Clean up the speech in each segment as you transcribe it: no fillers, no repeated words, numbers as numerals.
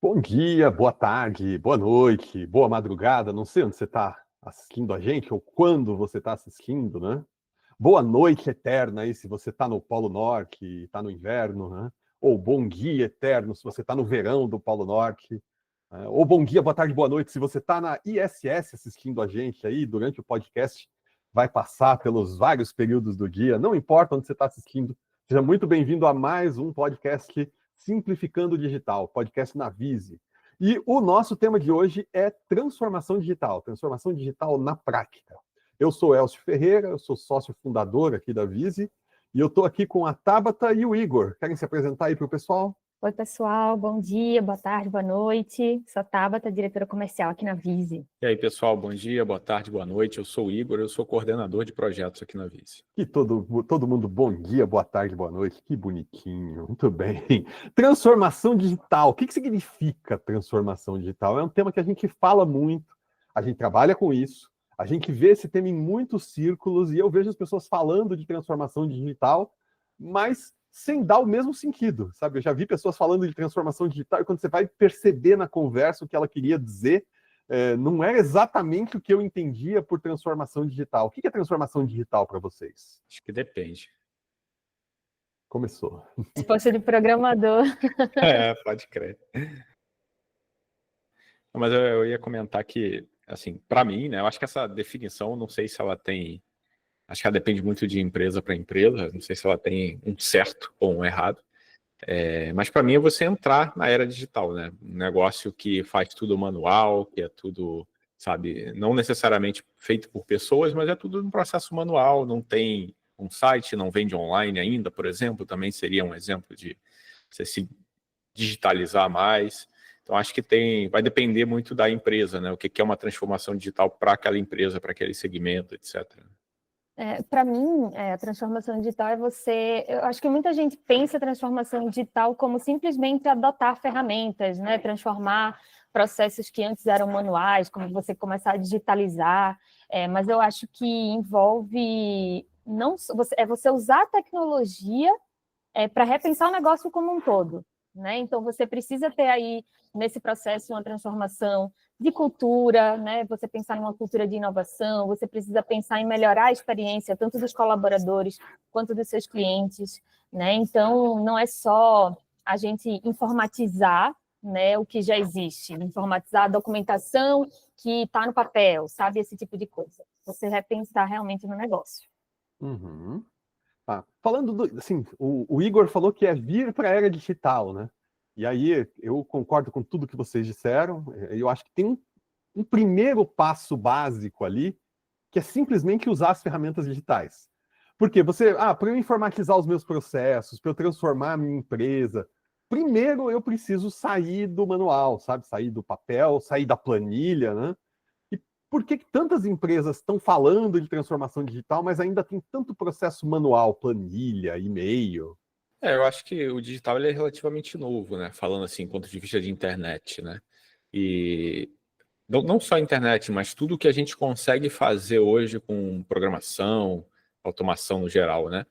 Bom dia, boa tarde, boa noite, boa madrugada. Não sei onde você está assistindo a gente ou quando você está assistindo, né? Boa noite eterna aí se você está no Polo Norte e está no inverno, né? Ou bom dia eterno se você está no verão do Polo Norte. Ou bom dia, boa tarde, boa noite se você está na ISS assistindo a gente aí durante o podcast. Vai passar pelos vários períodos do dia, não importa onde você está assistindo. Seja muito bem-vindo a mais um podcast Simplificando o Digital, podcast na Vise. E o nosso tema de hoje é transformação digital na prática. Eu sou Elcio Ferreira, eu sou sócio fundador aqui da Vise, e eu estou aqui com a Tabata e o Igor. Querem se apresentar aí para o pessoal? Oi, pessoal, bom dia, boa tarde, boa noite. Sou a Tabata, diretora comercial aqui na Vise. E aí, pessoal, bom dia, boa tarde, boa noite. Eu sou o Igor, eu sou coordenador de projetos aqui na Vise. E todo mundo, bom dia, boa tarde, boa noite. Que bonitinho, muito bem. Transformação digital. O que significa transformação digital? É um tema que a gente fala muito, a gente trabalha com isso, a gente vê esse tema em muitos círculos e eu vejo as pessoas falando de transformação digital, mas sem dar o mesmo sentido, sabe? Eu já vi pessoas falando de transformação digital e quando você vai perceber na conversa o que ela queria dizer, não era exatamente o que eu entendia por transformação digital. O que é transformação digital para vocês? Acho que depende. Começou. Se fosse de programador. Pode crer. Mas eu ia comentar que, assim, para mim, né, eu acho que essa definição, não sei se ela tem... Acho que ela depende muito de empresa para empresa, não sei se ela tem um certo ou um errado. Mas para mim é você entrar na era digital, né? Um negócio que faz tudo manual, que é tudo, sabe, não necessariamente feito por pessoas, mas é tudo um processo manual, não tem um site, não vende online ainda, por exemplo, também seria um exemplo de você se digitalizar mais. Então acho que vai depender muito da empresa, né? O que é uma transformação digital para aquela empresa, para aquele segmento, etc. Para mim, a transformação digital é você... Eu acho que muita gente pensa a transformação digital como simplesmente adotar ferramentas, né? Transformar processos que antes eram manuais, como você começar a digitalizar. Mas eu acho que envolve... você usar a tecnologia para repensar o negócio como um todo, né? Então, você precisa ter aí, nesse processo, uma transformação de cultura, né? Você pensar numa cultura de inovação, você precisa pensar em melhorar a experiência, tanto dos colaboradores quanto dos seus clientes, né? Então, não é só a gente informatizar, né, o que já existe, informatizar a documentação que está no papel, sabe? Esse tipo de coisa. Você repensar realmente no negócio. Uhum. Falando assim, o Igor falou que é vir para a era digital, né? E aí eu concordo com tudo que vocês disseram. Eu acho que tem um primeiro passo básico ali, que é simplesmente usar as ferramentas digitais. Porque para eu informatizar os meus processos, para eu transformar a minha empresa, primeiro eu preciso sair do manual, sabe? Sair do papel, sair da planilha, né? Por que tantas empresas estão falando de transformação digital, mas ainda tem tanto processo manual, planilha, e-mail? Eu acho que o digital ele é relativamente novo, né? Falando assim, do ponto de vista de internet, né? E não só a internet, mas tudo que a gente consegue fazer hoje com programação, automação no geral, né?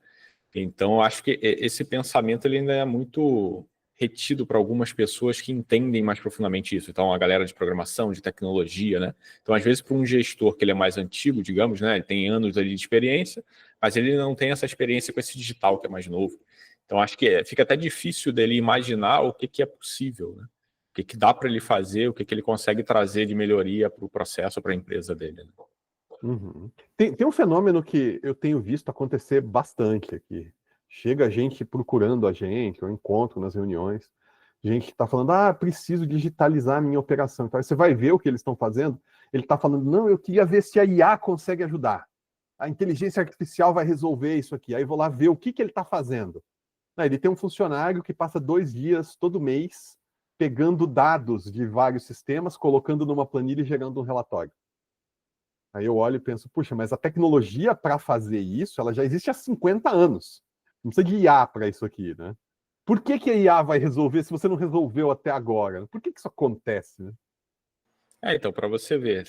Então, eu acho que esse pensamento ele ainda é muito retido para algumas pessoas que entendem mais profundamente isso. Então, a galera de programação, de tecnologia, né? Então, às vezes, para um gestor que ele é mais antigo, digamos, né? Ele tem anos ali de experiência, mas ele não tem essa experiência com esse digital que é mais novo. Então, acho que fica até difícil dele imaginar o que é possível, né? O que dá para ele fazer, o que ele consegue trazer de melhoria para o processo, para a empresa dele. Né? Uhum. Tem um fenômeno que eu tenho visto acontecer bastante aqui. Chega gente procurando a gente, eu encontro nas reuniões, gente que está falando, preciso digitalizar a minha operação. Então, você vai ver o que eles estão fazendo, ele está falando, não, eu queria ver se a IA consegue ajudar. A inteligência artificial vai resolver isso aqui. Aí vou lá ver o que ele está fazendo. Ele tem um funcionário que passa 2 dias todo mês pegando dados de vários sistemas, colocando numa planilha e gerando um relatório. Aí eu olho e penso, puxa, mas a tecnologia para fazer isso, ela já existe há 50 anos. Não precisa de IA para isso aqui, né? Por que a IA vai resolver se você não resolveu até agora? Por que isso acontece, né? Então, para você ver,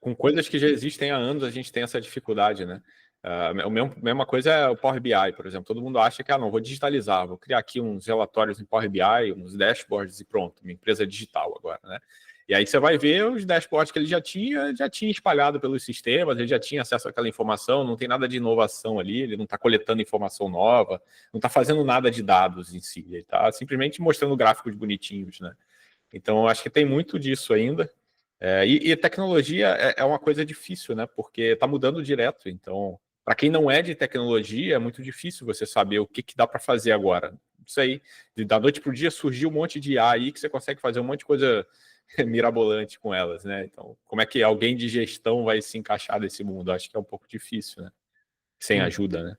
com coisas que já existem há anos, a gente tem essa dificuldade, né? A mesma coisa é o Power BI, por exemplo. Todo mundo acha que, não, vou digitalizar, vou criar aqui uns relatórios em Power BI, uns dashboards e pronto, minha empresa é digital agora, né? E aí você vai ver os dashboards que ele já tinha espalhado pelos sistemas, ele já tinha acesso àquela informação, não tem nada de inovação ali, ele não está coletando informação nova, não está fazendo nada de dados em si, ele está simplesmente mostrando gráficos bonitinhos, né? Então, eu acho que tem muito disso ainda. E tecnologia é uma coisa difícil, né? Porque está mudando direto. Então, para quem não é de tecnologia, é muito difícil você saber o que dá para fazer agora. Isso aí, da noite para o dia surgiu um monte de IA aí que você consegue fazer um monte de coisa mirabolante com elas, né? Então, como é que alguém de gestão vai se encaixar nesse mundo? Acho que é um pouco difícil, né? Sem ajuda, né?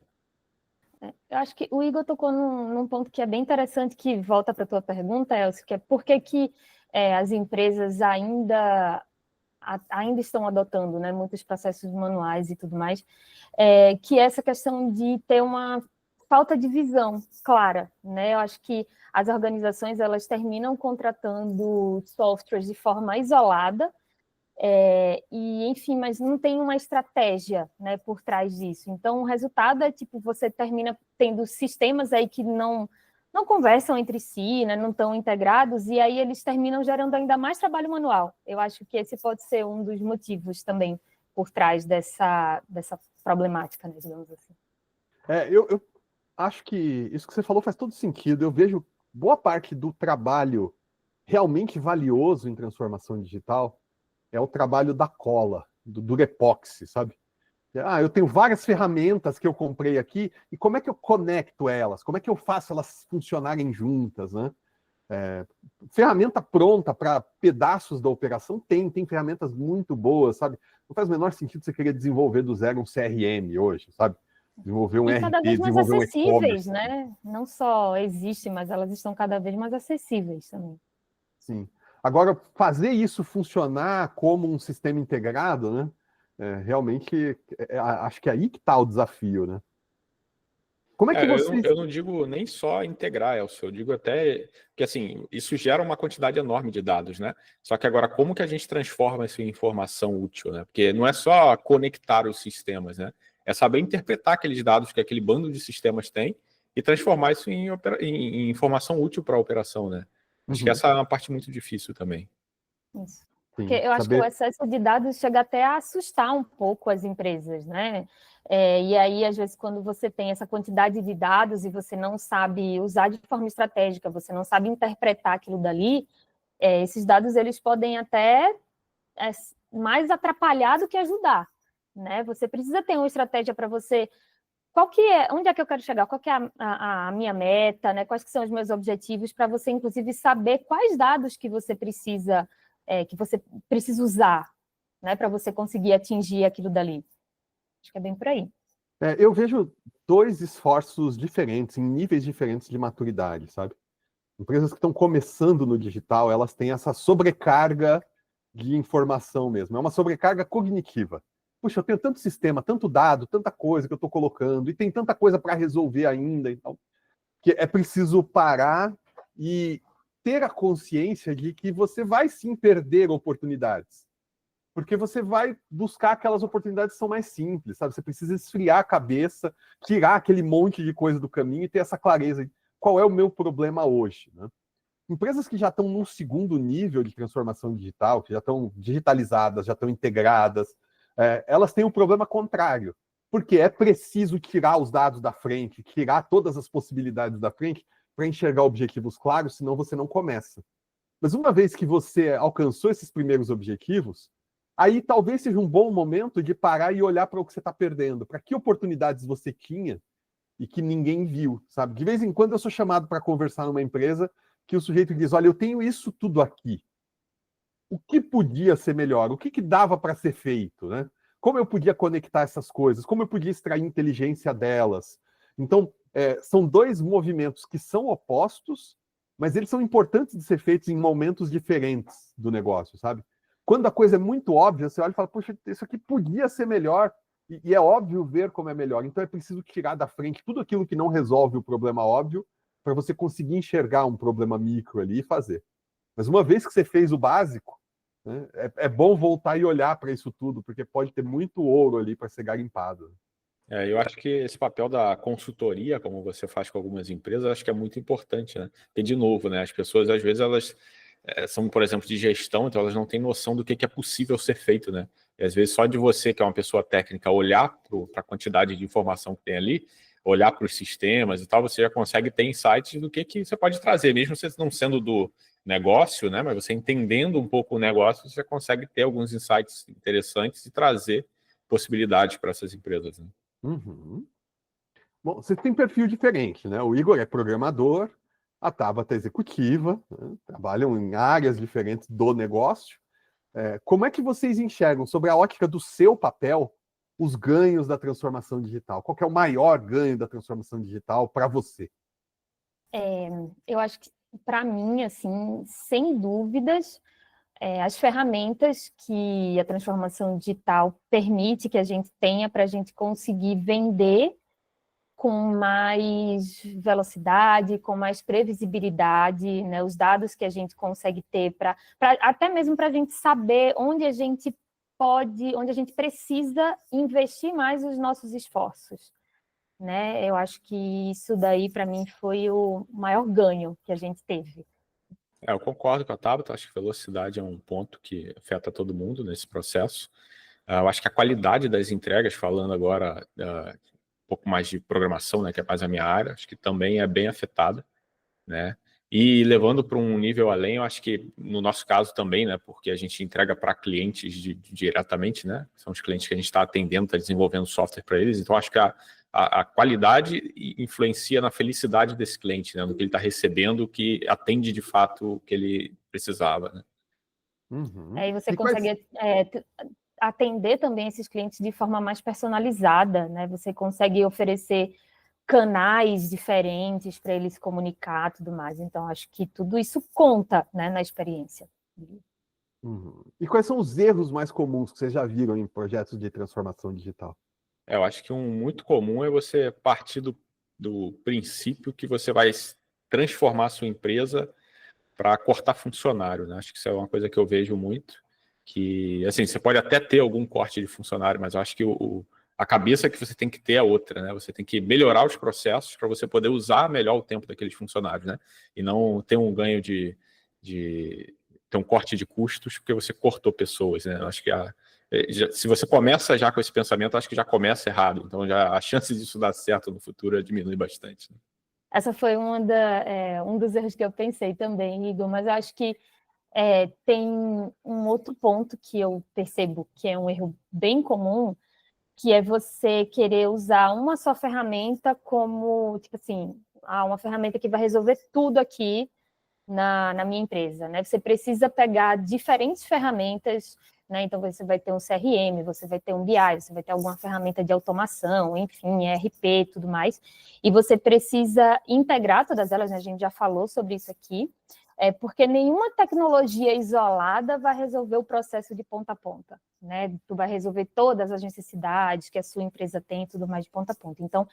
Eu acho que o Igor tocou num ponto que é bem interessante, que volta para a tua pergunta, Elcio, que é por que as empresas ainda estão adotando, né, muitos processos manuais e tudo mais, que é essa questão de ter uma falta de visão clara, né? Eu acho que as organizações elas terminam contratando softwares de forma isolada, enfim, mas não tem uma estratégia, né, por trás disso. Então, o resultado é tipo você termina tendo sistemas aí que não conversam entre si, né, não estão integrados, e aí eles terminam gerando ainda mais trabalho manual. Eu acho que esse pode ser um dos motivos também por trás dessa problemática, né, digamos assim. Eu acho que isso que você falou faz todo sentido. Eu vejo boa parte do trabalho realmente valioso em transformação digital é o trabalho da cola, do Durepoxy, sabe? Eu tenho várias ferramentas que eu comprei aqui, e como é que eu conecto elas? Como é que eu faço elas funcionarem juntas, né? Ferramenta pronta para pedaços da operação tem ferramentas muito boas, sabe? Não faz o menor sentido você querer desenvolver do zero um CRM hoje, sabe? Desenvolver um e cada RP, vez mais desenvolver um acessíveis, e-commerce. né? Não só existem, mas elas estão cada vez mais acessíveis também. Sim. Agora, fazer isso funcionar como um sistema integrado, né? Realmente, acho que é aí que está o desafio, né? Como é que vocês... Eu não digo nem só integrar, Elcio, eu digo até que, assim, isso gera uma quantidade enorme de dados, né? Só que agora, como que a gente transforma isso em informação útil, né? Porque não é só conectar os sistemas, né? É saber interpretar aqueles dados que aquele bando de sistemas tem e transformar isso em informação útil para a operação, né? Acho que essa é uma parte muito difícil também. Isso. Porque Sim, eu acho que o excesso de dados chega até a assustar um pouco as empresas, né? E aí, às vezes, quando você tem essa quantidade de dados e você não sabe usar de forma estratégica, você não sabe interpretar aquilo dali, esses dados eles podem até mais atrapalhar do que ajudar, né? Você precisa ter uma estratégia para você... onde é que eu quero chegar? Qual que é a minha meta, né? Quais que são os meus objetivos, para você, inclusive, saber quais dados que você precisa usar, né? Para você conseguir atingir aquilo dali. Acho que é bem por aí. Eu vejo dois esforços diferentes, em níveis diferentes de maturidade, sabe? Empresas que estão começando no digital, elas têm essa sobrecarga de informação mesmo. É uma sobrecarga cognitiva. Puxa, eu tenho tanto sistema, tanto dado, tanta coisa que eu estou colocando, e tem tanta coisa para resolver ainda, então, que é preciso parar e ter a consciência de que você vai sim perder oportunidades. Porque você vai buscar aquelas oportunidades que são mais simples, sabe? Você precisa esfriar a cabeça, tirar aquele monte de coisa do caminho e ter essa clareza de qual é o meu problema hoje, né? Empresas que já estão num segundo nível de transformação digital, que já estão digitalizadas, já estão integradas, elas têm um problema contrário, porque é preciso tirar os dados da frente, tirar todas as possibilidades da frente para enxergar objetivos claros, senão você não começa. Mas uma vez que você alcançou esses primeiros objetivos, aí talvez seja um bom momento de parar e olhar para o que você está perdendo, para que oportunidades você tinha e que ninguém viu, sabe? De vez em quando eu sou chamado para conversar numa empresa que o sujeito diz, olha, eu tenho isso tudo aqui. O que podia ser melhor? O que dava para ser feito, né? Como eu podia conectar essas coisas? Como eu podia extrair inteligência delas? Então, são dois movimentos que são opostos, mas eles são importantes de ser feitos em momentos diferentes do negócio, sabe? Quando a coisa é muito óbvia, você olha e fala, poxa, isso aqui podia ser melhor, e é óbvio ver como é melhor. Então é preciso tirar da frente tudo aquilo que não resolve o problema óbvio, para você conseguir enxergar um problema micro ali e fazer. Mas uma vez que você fez o básico, né, é bom voltar e olhar para isso tudo, porque pode ter muito ouro ali para ser garimpado. Eu acho que esse papel da consultoria, como você faz com algumas empresas, acho que é muito importante, né? Porque, de novo, né, as pessoas, às vezes, elas são, por exemplo, de gestão, então elas não têm noção do que é possível ser feito, né? E, às vezes, só de você, que é uma pessoa técnica, olhar para a quantidade de informação que tem ali, olhar para os sistemas e tal, você já consegue ter insights do que você pode trazer, mesmo você não sendo do negócio, né? Mas você entendendo um pouco o negócio, você consegue ter alguns insights interessantes e trazer possibilidades para essas empresas, né? Uhum. Bom, você tem perfil diferente, né? O Igor é programador, a Tabata é executiva, né? Trabalham em áreas diferentes do negócio. Como é que vocês enxergam, sobre a ótica do seu papel, os ganhos da transformação digital? Qual que é o maior ganho da transformação digital para você? Eu acho que, para mim, assim, sem dúvidas, as ferramentas que a transformação digital permite que a gente tenha para a gente conseguir vender com mais velocidade, com mais previsibilidade, né? Os dados que a gente consegue ter até mesmo para a gente saber onde a gente onde a gente precisa investir mais os nossos esforços, né? Eu acho que isso daí, para mim, foi o maior ganho que a gente teve. Eu concordo com a Tabata, acho que velocidade é um ponto que afeta todo mundo nesse processo. Eu acho que a qualidade das entregas, falando agora um pouco mais de programação, né, que é mais a minha área, acho que também é bem afetada, né? E levando para um nível além, eu acho que no nosso caso também, né, porque a gente entrega para clientes diretamente, né? São os clientes que a gente está atendendo, está desenvolvendo software para eles, então acho que a qualidade influencia na felicidade desse cliente, né, no que ele está recebendo, que atende de fato o que ele precisava, né? Uhum. Aí você E quais... consegue atender também esses clientes de forma mais personalizada, né? Você consegue oferecer canais diferentes para eles se comunicar e tudo mais. Então, acho que tudo isso conta, né, na experiência. Uhum. E quais são os erros mais comuns que vocês já viram em projetos de transformação digital? Eu acho que um muito comum é você partir do princípio que você vai transformar a sua empresa para cortar funcionário, né? Acho que isso é uma coisa que eu vejo muito, que, assim, você pode até ter algum corte de funcionário, mas eu acho que a cabeça que você tem que ter é outra, né? Você tem que melhorar os processos para você poder usar melhor o tempo daqueles funcionários, né? E não ter um ganho ter um corte de custos porque você cortou pessoas, né? Eu acho que se você começa já com esse pensamento, acho que já começa errado. Então, já a chance disso dar certo no futuro diminui bastante, né? Essa foi um dos erros que eu pensei também, Igor, mas eu acho que tem um outro ponto que eu percebo que é um erro bem comum, que é você querer usar uma só ferramenta como, tipo assim, uma ferramenta que vai resolver tudo aqui na minha empresa, né? Você precisa pegar diferentes ferramentas, né? Então, você vai ter um CRM, você vai ter um BI, você vai ter alguma ferramenta de automação, enfim, ERP, tudo mais, e você precisa integrar todas elas, né? A gente já falou sobre isso aqui, porque nenhuma tecnologia isolada vai resolver o processo de ponta a ponta, né? Tu vai resolver todas as necessidades que a sua empresa tem e tudo mais de ponta a ponta. Então,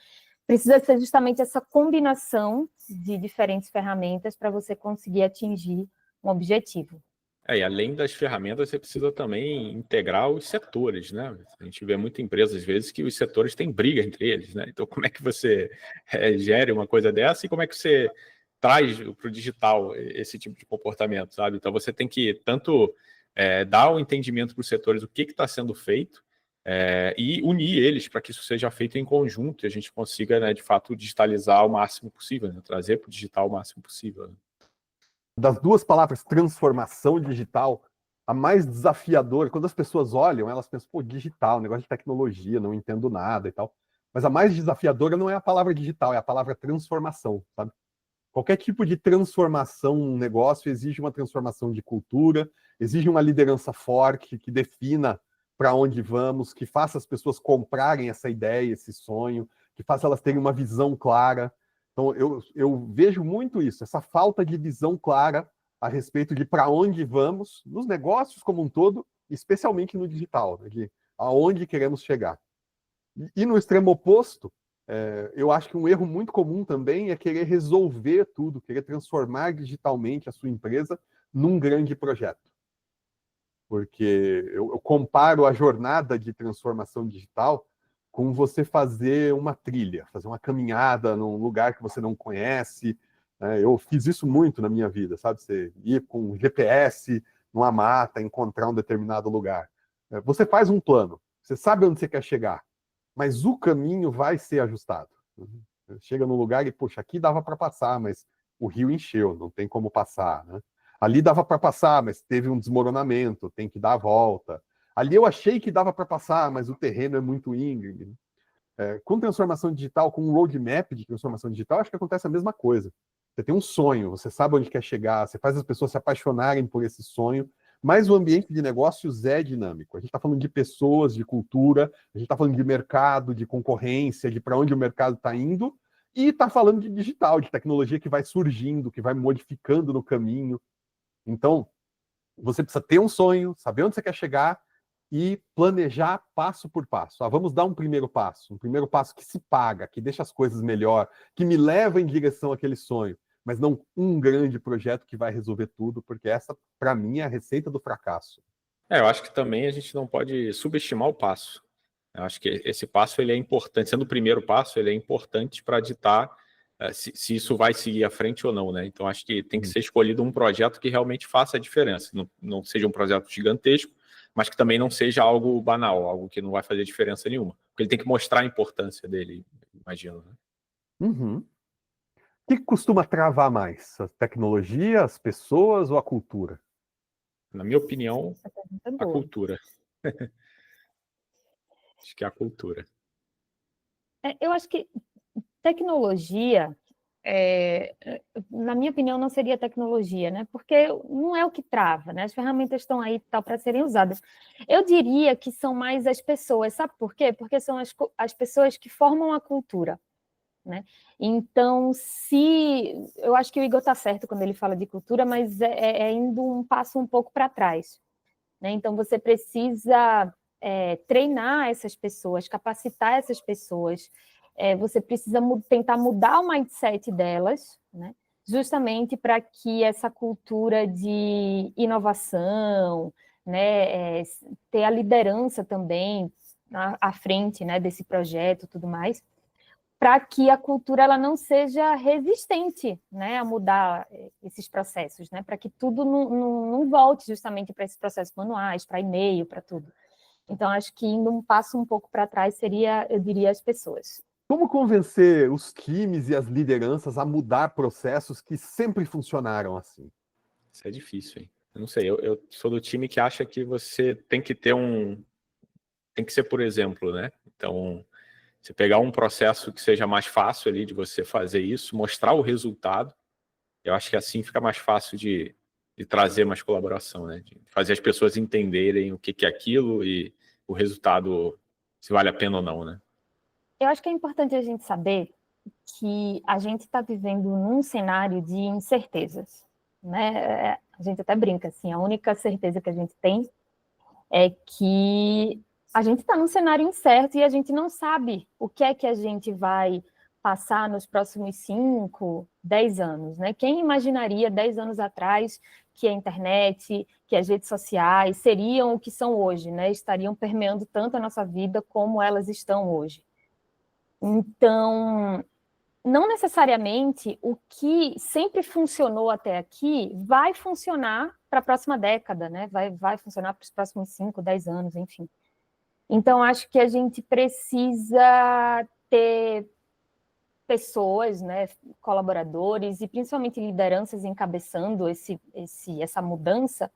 precisa ser justamente essa combinação de diferentes ferramentas para você conseguir atingir um objetivo. E além das ferramentas, você precisa também integrar os setores, né? A gente vê muita empresa, às vezes, que os setores têm briga entre eles, né? Então, como é que você gere uma coisa dessa e como é que você traz para o digital esse tipo de comportamento, sabe? Então, você tem que tanto dar o entendimento para os setores, o que está sendo feito, e unir eles para que isso seja feito em conjunto e a gente consiga, né, de fato, digitalizar o máximo possível, né? Trazer para o digital o máximo possível, né? Das duas palavras, transformação digital, a mais desafiadora, quando as pessoas olham, elas pensam, pô, digital, negócio de tecnologia, não entendo nada e tal. Mas a mais desafiadora não é a palavra digital, é a palavra transformação, sabe? Qualquer tipo de transformação num negócio exige uma transformação de cultura, exige uma liderança forte que defina para onde vamos, que faça as pessoas comprarem essa ideia, esse sonho, que faça elas terem uma visão clara. Então, eu vejo muito isso, essa falta de visão clara a respeito de para onde vamos, nos negócios como um todo, especialmente no digital, né, de aonde queremos chegar. E no extremo oposto, eu acho que um erro muito comum também é querer resolver tudo, querer transformar digitalmente a sua empresa num grande projeto. Porque eu comparo a jornada de transformação digital com você fazer uma trilha, fazer uma caminhada num lugar que você não conhece. Eu fiz isso muito na minha vida, sabe? Você ir com GPS numa mata, encontrar um determinado lugar. Você faz um plano, você sabe onde você quer chegar, mas o caminho vai ser ajustado. Chega num lugar e, poxa, aqui dava para passar, mas o rio encheu, não tem como passar, né? Ali dava para passar, mas teve um desmoronamento, tem que dar a volta. Ali eu achei que dava para passar, mas o terreno é muito íngreme. Com transformação digital, com um roadmap de transformação digital, acho que acontece a mesma coisa. Você tem um sonho, você sabe onde quer chegar, você faz as pessoas se apaixonarem por esse sonho, mas o ambiente de negócios é dinâmico. A gente está falando de pessoas, de cultura, a gente está falando de mercado, de concorrência, de para onde o mercado está indo, e está falando de digital, de tecnologia que vai surgindo, que vai modificando no caminho. Então, você precisa ter um sonho, saber onde você quer chegar e planejar passo por passo. Vamos dar um primeiro passo que se paga, que deixa as coisas melhor, que me leva em direção àquele sonho, mas não um grande projeto que vai resolver tudo, porque essa, para mim, é a receita do fracasso. Eu acho que também a gente não pode subestimar o passo. Eu acho que esse passo ele é importante, sendo o primeiro passo, ele é importante para ditar se isso vai seguir à frente ou não, né? Então, acho que tem que ser escolhido um projeto que realmente faça a diferença, não seja um projeto gigantesco, mas que também não seja algo banal, algo que não vai fazer diferença nenhuma. Porque ele tem que mostrar a importância dele, imagino, né? Uhum. O que costuma travar mais? A tecnologia, as pessoas ou a cultura? Na minha opinião, a cultura. Acho que é a cultura. Eu acho que tecnologia, na minha opinião, não seria tecnologia, né? Porque não é o que trava, né? As ferramentas estão aí para serem usadas. Eu diria que são mais as pessoas, sabe por quê? Porque são as pessoas que formam a cultura, né? Então, eu acho que o Igor está certo quando ele fala de cultura, mas é indo um passo um pouco para trás, né? Então, você precisa treinar essas pessoas, capacitar essas pessoas, você precisa tentar mudar o mindset delas, né? Justamente para que essa cultura de inovação, né, ter a liderança também à frente, né, desse projeto e tudo mais, para que a cultura ela não seja resistente, né, a mudar esses processos, né, para que tudo não volte justamente para esses processos manuais, para e-mail, para tudo. Então, acho que indo um passo um pouco para trás seria, eu diria, as pessoas. Como convencer os times e as lideranças a mudar processos que sempre funcionaram assim? Isso é difícil, hein? Eu não sei, eu sou do time que acha que você tem que ter tem que ser por exemplo, né? Então, você pegar um processo que seja mais fácil ali de você fazer isso, mostrar o resultado, eu acho que assim fica mais fácil de trazer mais colaboração, né? De fazer as pessoas entenderem o que é aquilo e o resultado, se vale a pena ou não, né? Eu acho que é importante a gente saber que a gente está vivendo num cenário de incertezas, né? A gente até brinca, assim, a única certeza que a gente tem é que a gente está num cenário incerto e a gente não sabe o que é que a gente vai passar nos próximos 5, 10 anos, né? Quem imaginaria 10 anos atrás que a internet, que as redes sociais seriam o que são hoje, né? Estariam permeando tanto a nossa vida como elas estão hoje. Então, não necessariamente o que sempre funcionou até aqui vai funcionar para a próxima década, né? Vai funcionar para os próximos 5, 10 anos, enfim. Então, acho que a gente precisa ter pessoas, né, colaboradores e principalmente lideranças encabeçando essa mudança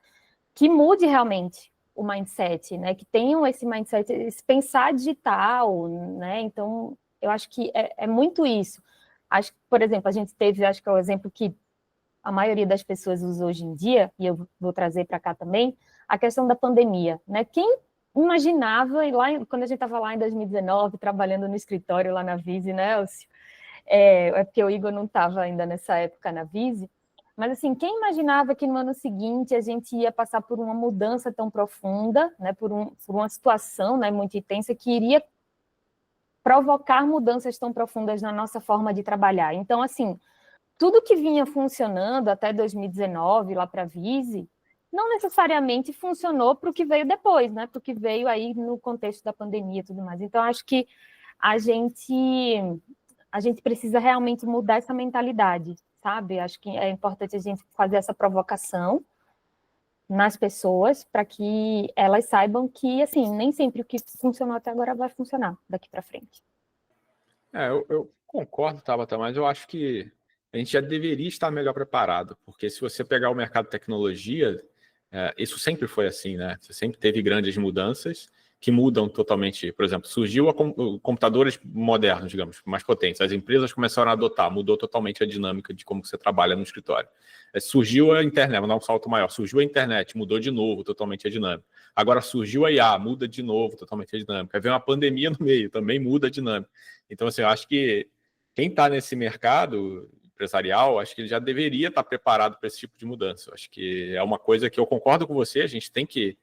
que mude realmente o mindset, né? Que tenham esse mindset, esse pensar digital, né? Então, eu acho que é muito isso. Acho que, por exemplo, a gente teve, acho que é o exemplo que a maioria das pessoas usa hoje em dia, e eu vou trazer para cá também, a questão da pandemia, né? Quem imaginava, e lá, quando a gente estava lá em 2019, trabalhando no escritório lá na Vise, né, Elcio? Porque o Igor não estava ainda nessa época na Vise, mas assim, quem imaginava que no ano seguinte a gente ia passar por uma mudança tão profunda, né, por uma situação, né, muito intensa, que iria provocar mudanças tão profundas na nossa forma de trabalhar. Então, assim, tudo que vinha funcionando até 2019, lá para a Vise, não necessariamente funcionou para o que veio depois, né? Para o que veio aí no contexto da pandemia e tudo mais. Então, acho que a gente precisa realmente mudar essa mentalidade, sabe? Acho que é importante a gente fazer essa provocação nas pessoas para que elas saibam que, assim, nem sempre o que funcionou até agora vai funcionar daqui para frente. Eu concordo, Tabata, mas eu acho que a gente já deveria estar melhor preparado, porque se você pegar o mercado de tecnologia, isso sempre foi assim, né? Você sempre teve grandes mudanças que mudam totalmente. Por exemplo, surgiu computadores modernos, digamos, mais potentes. As empresas começaram a adotar, mudou totalmente a dinâmica de como você trabalha no escritório. Surgiu a internet, vou dar um salto maior. Surgiu a internet, mudou de novo totalmente a dinâmica. Agora surgiu a IA, muda de novo totalmente a dinâmica. Vem uma pandemia no meio, também muda a dinâmica. Então, assim, eu acho que quem está nesse mercado empresarial, acho que ele já deveria estar preparado para esse tipo de mudança. Eu acho que é uma coisa que eu concordo com você, a gente tem que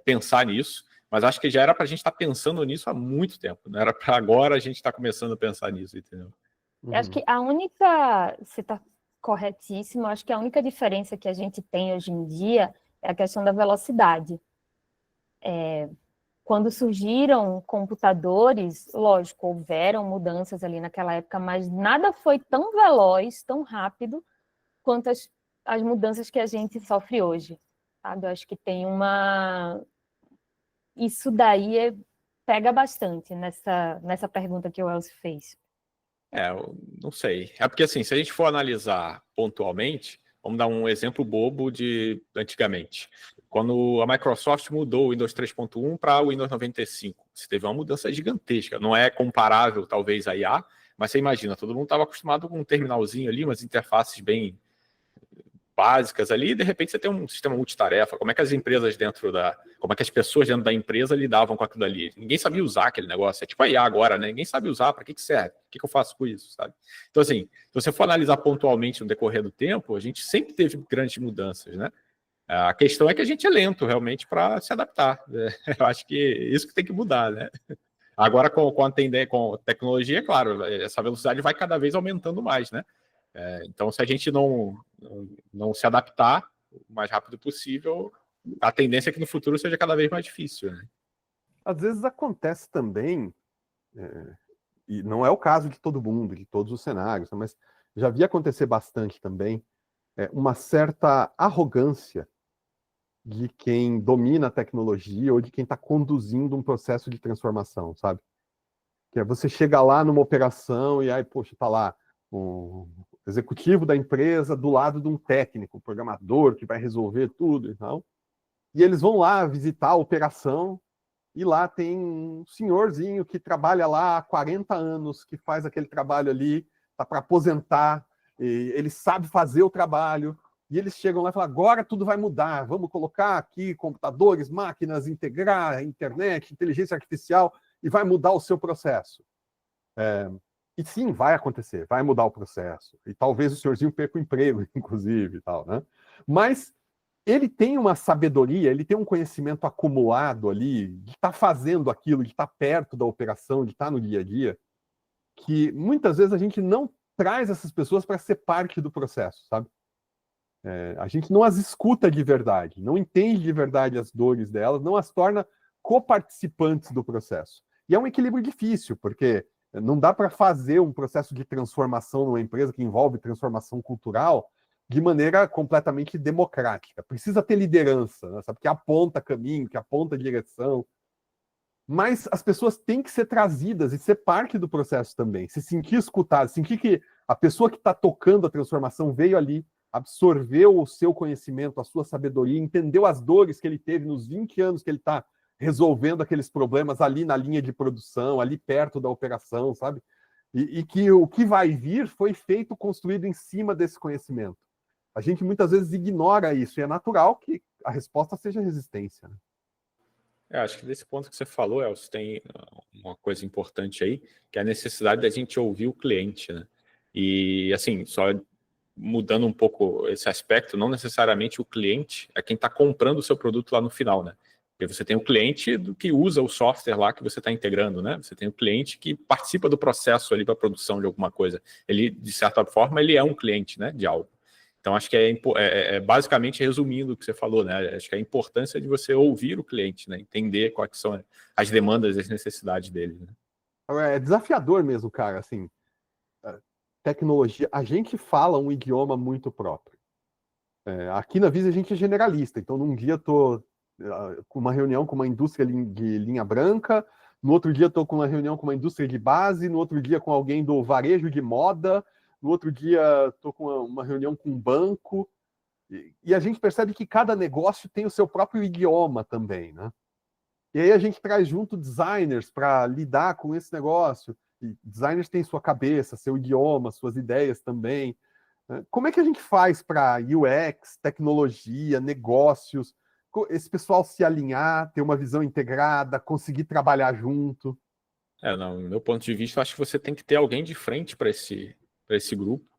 pensar nisso, mas acho que já era para a gente estar pensando nisso há muito tempo, não era para agora a gente estar começando a pensar nisso, entendeu? Eu acho que a única... Você está corretíssimo, acho que a única diferença que a gente tem hoje em dia é a questão da velocidade. Quando surgiram computadores, lógico, houveram mudanças ali naquela época, mas nada foi tão veloz, tão rápido, quanto as mudanças que a gente sofre hoje, sabe? Eu acho que tem uma... Isso daí pega bastante nessa pergunta que o Elcio fez. Eu não sei. É porque, assim, se a gente for analisar pontualmente, vamos dar um exemplo bobo de antigamente. Quando a Microsoft mudou o Windows 3.1 para o Windows 95, você teve uma mudança gigantesca. Não é comparável, talvez, a IA, mas você imagina, todo mundo estava acostumado com um terminalzinho ali, umas interfaces bem básicas ali, e de repente você tem um sistema multitarefa. Como é que as empresas como é que as pessoas dentro da empresa lidavam com aquilo ali? Ninguém sabia usar aquele negócio. É tipo a IA agora, né? Ninguém sabe usar, para que serve? O que eu faço com isso, sabe? Então, assim, se você for analisar pontualmente no decorrer do tempo, a gente sempre teve grandes mudanças, né? A questão é que a gente é lento, realmente, para se adaptar. Eu acho que isso que tem que mudar, né? Agora, com a tecnologia, é claro, essa velocidade vai cada vez aumentando mais, né? Então, se a gente não se adaptar o mais rápido possível, a tendência é que no futuro seja cada vez mais difícil, né? Às vezes acontece também, e não é o caso de todo mundo, de todos os cenários, mas já vi acontecer bastante também, uma certa arrogância de quem domina a tecnologia ou de quem está conduzindo um processo de transformação, sabe? Que você chega lá numa operação e aí, poxa, tá lá um executivo da empresa do lado de um técnico, um programador que vai resolver tudo e tal. E eles vão lá visitar a operação e lá tem um senhorzinho que trabalha lá há 40 anos, que faz aquele trabalho ali, tá para aposentar, e ele sabe fazer o trabalho, e eles chegam lá e falam, agora tudo vai mudar, vamos colocar aqui computadores, máquinas, integrar a internet, inteligência artificial, e vai mudar o seu processo. E sim, vai acontecer, vai mudar o processo. E talvez o senhorzinho perca o emprego, inclusive, e tal, né? Mas ele tem uma sabedoria, ele tem um conhecimento acumulado ali, de estar fazendo aquilo, de estar perto da operação, de estar no dia a dia, que muitas vezes a gente não traz essas pessoas para ser parte do processo, sabe? A gente não as escuta de verdade, não entende de verdade as dores delas, não as torna coparticipantes do processo. E é um equilíbrio difícil, porque não dá para fazer um processo de transformação numa empresa que envolve transformação cultural de maneira completamente democrática. Precisa ter liderança, né, sabe? Que aponta caminho, que aponta direção. Mas as pessoas têm que ser trazidas e ser parte do processo também. Se sentir escutado, sentir que a pessoa que está tocando a transformação veio ali, absorveu o seu conhecimento, a sua sabedoria, entendeu as dores que ele teve nos 20 anos que ele está resolvendo aqueles problemas ali na linha de produção, ali perto da operação, sabe? E que o que vai vir foi feito, construído em cima desse conhecimento. A gente muitas vezes ignora isso, e é natural que a resposta seja resistência, né? Acho que desse ponto que você falou, Elcio, tem uma coisa importante aí, que é a necessidade da gente ouvir o cliente, né? E, assim, só mudando um pouco esse aspecto, não necessariamente o cliente é quem está comprando o seu produto lá no final, né? Porque você tem o cliente que usa o software lá que você está integrando, né? Você tem o cliente que participa do processo ali para a produção de alguma coisa. Ele, de certa forma, ele é um cliente, né, de algo. Então, acho que basicamente resumindo o que você falou, né? Acho que a importância de você ouvir o cliente, né? Entender quais são as demandas e as necessidades dele, né? É desafiador mesmo, cara, assim, tecnologia, a gente fala um idioma muito próprio. Aqui na Visa a gente é generalista, então num dia eu tô com uma reunião com uma indústria de linha branca, no outro dia estou com uma reunião com uma indústria de base, no outro dia com alguém do varejo de moda, no outro dia estou com uma reunião com um banco, e a gente percebe que cada negócio tem o seu próprio idioma também, né? E aí a gente traz junto designers para lidar com esse negócio. E designers têm sua cabeça, seu idioma, suas ideias também. Como é que a gente faz para UX, tecnologia, negócios, esse pessoal se alinhar, ter uma visão integrada, conseguir trabalhar junto? No meu ponto de vista, eu acho que você tem que ter alguém de frente para esse grupo,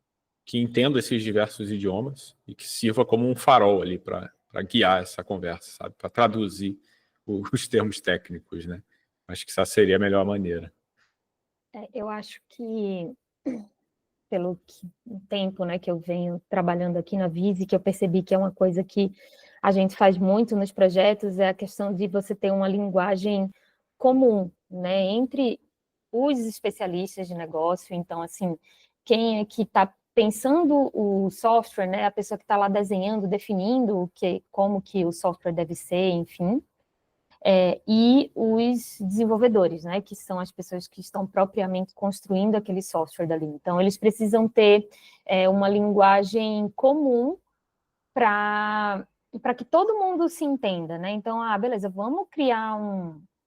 que entenda esses diversos idiomas e que sirva como um farol ali para guiar essa conversa, sabe? Para traduzir os termos técnicos, né? Acho que essa seria a melhor maneira. Eu acho que, pelo tempo, né, que eu venho trabalhando aqui na Vise, que eu percebi que é uma coisa que a gente faz muito nos projetos, é a questão de você ter uma linguagem comum, né, entre os especialistas de negócio. Então, assim, quem é que está pensando o software, né, a pessoa que está lá desenhando, definindo como que o software deve ser, enfim, e os desenvolvedores, né, que são as pessoas que estão propriamente construindo aquele software dali. Então, eles precisam ter uma linguagem comum para que todo mundo se entenda, né? Então, beleza, vamos criar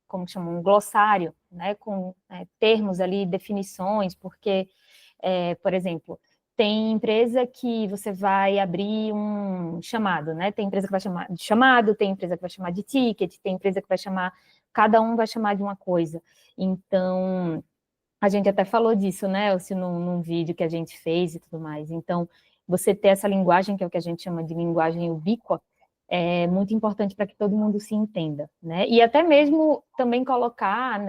como chama, um glossário, né, com termos ali, definições, porque, por exemplo, tem empresa que você vai abrir um chamado, né? Tem empresa que vai chamar de chamado, tem empresa que vai chamar de ticket, tem empresa que vai chamar, cada um vai chamar de uma coisa. Então, a gente até falou disso, né, Elcio, num vídeo que a gente fez e tudo mais. Então, você ter essa linguagem, que é o que a gente chama de linguagem ubíqua, é muito importante para que todo mundo se entenda, né? E até mesmo também colocar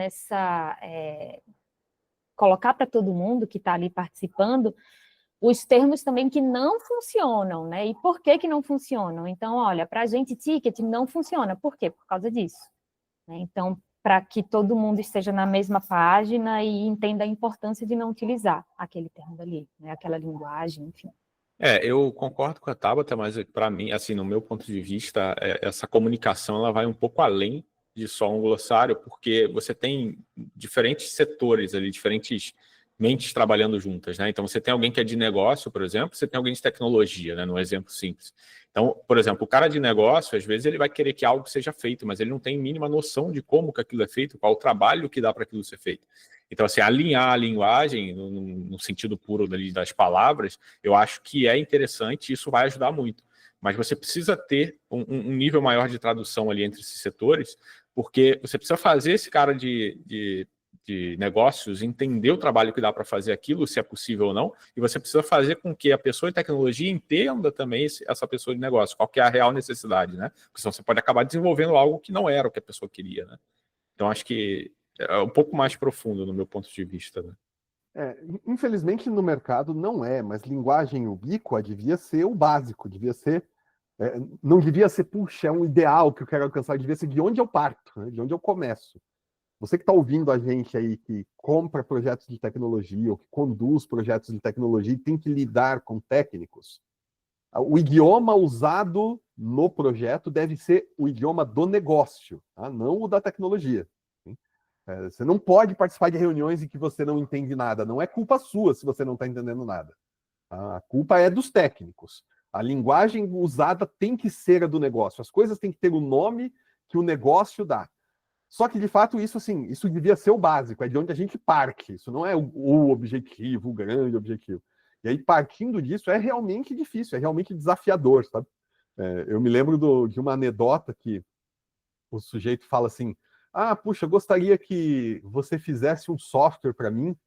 para todo mundo que está ali participando os termos também que não funcionam, né? E por que não funcionam? Então, olha, para a gente, ticket não funciona. Por quê? Por causa disso, né? Então, para que todo mundo esteja na mesma página e entenda a importância de não utilizar aquele termo ali, né? Aquela linguagem, enfim. Eu concordo com a Tabata, mas para mim, assim, no meu ponto de vista, essa comunicação ela vai um pouco além de só um glossário, porque você tem diferentes setores ali, diferentes mentes trabalhando juntas, né? Então, você tem alguém que é de negócio, por exemplo, você tem alguém de tecnologia, né? Num exemplo simples. Então, por exemplo, o cara de negócio, às vezes, ele vai querer que algo seja feito, mas ele não tem mínima noção de como que aquilo é feito, qual o trabalho que dá para aquilo ser feito. Então, assim, alinhar a linguagem, no sentido puro das palavras, eu acho que é interessante e isso vai ajudar muito. Mas você precisa ter um nível maior de tradução ali entre esses setores, porque você precisa fazer esse cara de negócios entender o trabalho que dá para fazer aquilo, se é possível ou não, e você precisa fazer com que a pessoa de tecnologia entenda também essa pessoa de negócio, qual que é a real necessidade, né? Porque senão você pode acabar desenvolvendo algo que não era o que a pessoa queria, né? Então, acho que é um pouco mais profundo no meu ponto de vista, né? Infelizmente no mercado não é, mas linguagem ubíqua devia ser o básico, devia ser, não devia ser, puxa, é um ideal que eu quero alcançar, devia ser de onde eu parto, né? De onde eu começo. Você que está ouvindo a gente aí, que compra projetos de tecnologia, ou que conduz projetos de tecnologia e tem que lidar com técnicos, o idioma usado no projeto deve ser o idioma do negócio, tá? Não o da tecnologia. Você não pode participar de reuniões em que você não entende nada. Não é culpa sua se você não está entendendo nada. A culpa é dos técnicos. A linguagem usada tem que ser a do negócio. As coisas têm que ter o nome que o negócio dá. Só que, de fato, isso devia ser o básico, é de onde a gente parte. Isso não é o objetivo, o grande objetivo. E aí, partindo disso, é realmente difícil, é realmente desafiador, sabe? Eu me lembro de uma anedota que o sujeito fala assim: puxa, eu gostaria que você fizesse um software para mim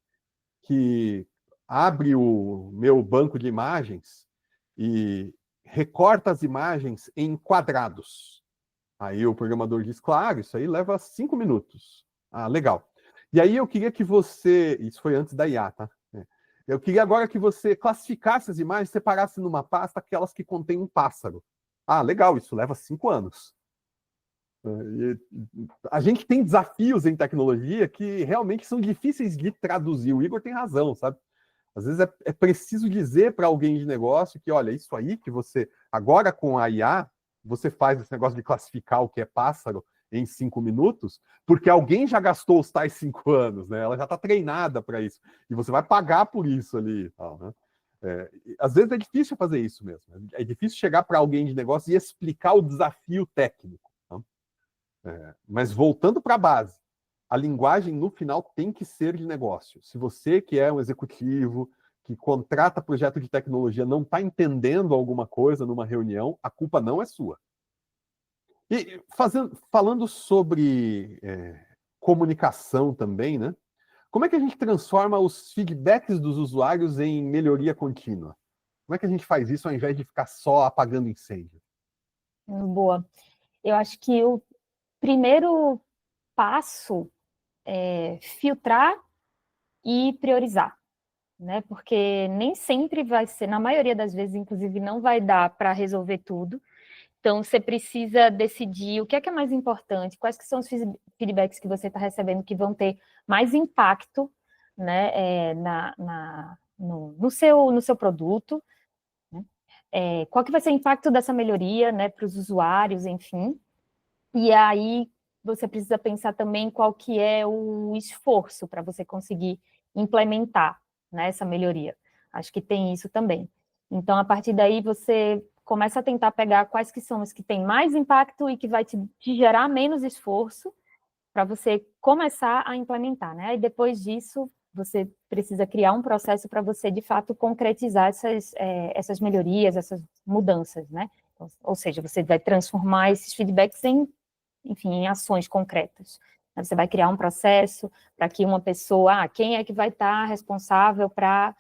que abre o meu banco de imagens e recorta as imagens em quadrados. Aí o programador diz, claro, isso aí leva 5 minutos. Legal. E aí eu queria que você... Isso foi antes da IA, tá? Eu queria agora que você classificasse as imagens, separasse numa pasta aquelas que contêm um pássaro. Ah, legal, isso leva 5 anos. E a gente tem desafios em tecnologia que realmente são difíceis de traduzir. O Igor tem razão, sabe? Às vezes é preciso dizer para alguém de negócio que, olha, isso aí que você... Agora com a IA, você faz esse negócio de classificar o que é pássaro em 5 minutos, porque alguém já gastou os tais 5 anos, né? Ela já está treinada para isso. E você vai pagar por isso ali e tal, né? Às vezes é difícil fazer isso mesmo. É difícil chegar para alguém de negócio e explicar o desafio técnico. Tá? Mas voltando para a base, a linguagem no final tem que ser de negócio. Se você que é um executivo, que contrata projeto de tecnologia, não está entendendo alguma coisa numa reunião, a culpa não é sua. E falando sobre comunicação também, né? Como é que a gente transforma os feedbacks dos usuários em melhoria contínua? Como é que a gente faz isso ao invés de ficar só apagando incêndio? Boa. Eu acho que o primeiro passo é filtrar e priorizar, né? Porque nem sempre vai ser, na maioria das vezes, inclusive, não vai dar para resolver tudo. Então, você precisa decidir o que é mais importante, quais que são os feedbacks que você está recebendo que vão ter mais impacto, né, no seu produto, né? Qual que vai ser o impacto dessa melhoria, né, para os usuários, enfim. E aí, você precisa pensar também qual que é o esforço para você conseguir implementar, né, essa melhoria. Acho que tem isso também. Então, a partir daí, você começa a tentar pegar quais que são os que têm mais impacto e que vai te gerar menos esforço para você começar a implementar, né? E depois disso, você precisa criar um processo para você, de fato, concretizar essas melhorias, essas mudanças, né? Ou seja, você vai transformar esses feedbacks em ações concretas. Você vai criar um processo para que uma pessoa, quem é que vai estar responsável para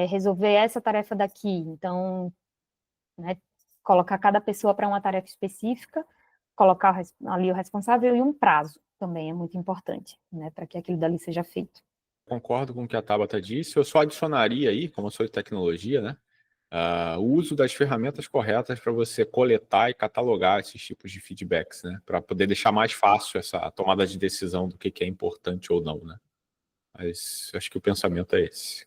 resolver essa tarefa daqui? Então, né, colocar cada pessoa para uma tarefa específica, colocar ali o responsável e um prazo também é muito importante, né, para que aquilo dali seja feito. Concordo com o que a Tabata disse, eu só adicionaria aí, como eu sou de tecnologia, né, o uso das ferramentas corretas para você coletar e catalogar esses tipos de feedbacks, né, para poder deixar mais fácil essa tomada de decisão do que é importante ou não, né. Mas acho que o pensamento é esse.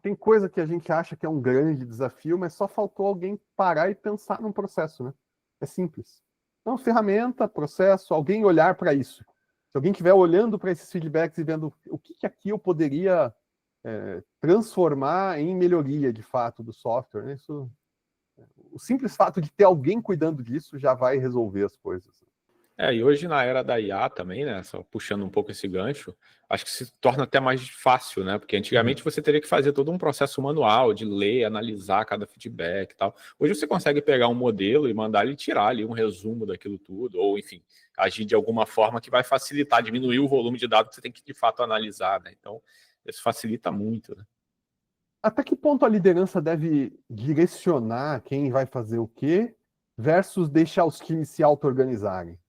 Tem coisa que a gente acha que é um grande desafio, mas só faltou alguém parar e pensar num processo, né? É simples. Então, ferramenta, processo, alguém olhar para isso. Se alguém estiver olhando para esses feedbacks e vendo o que aqui eu poderia transformar em melhoria, de fato, do software, né? O simples fato de ter alguém cuidando disso já vai resolver as coisas. E hoje na era da IA também, né, só puxando um pouco esse gancho, acho que se torna até mais fácil, né, porque antigamente você teria que fazer todo um processo manual de ler, analisar cada feedback e tal. Hoje você consegue pegar um modelo e mandar ele tirar ali um resumo daquilo tudo, ou enfim, agir de alguma forma que vai facilitar, diminuir o volume de dados que você tem que de fato analisar, né, então isso facilita muito, né. Até que ponto a liderança deve direcionar quem vai fazer o quê versus deixar os times se auto-organizarem?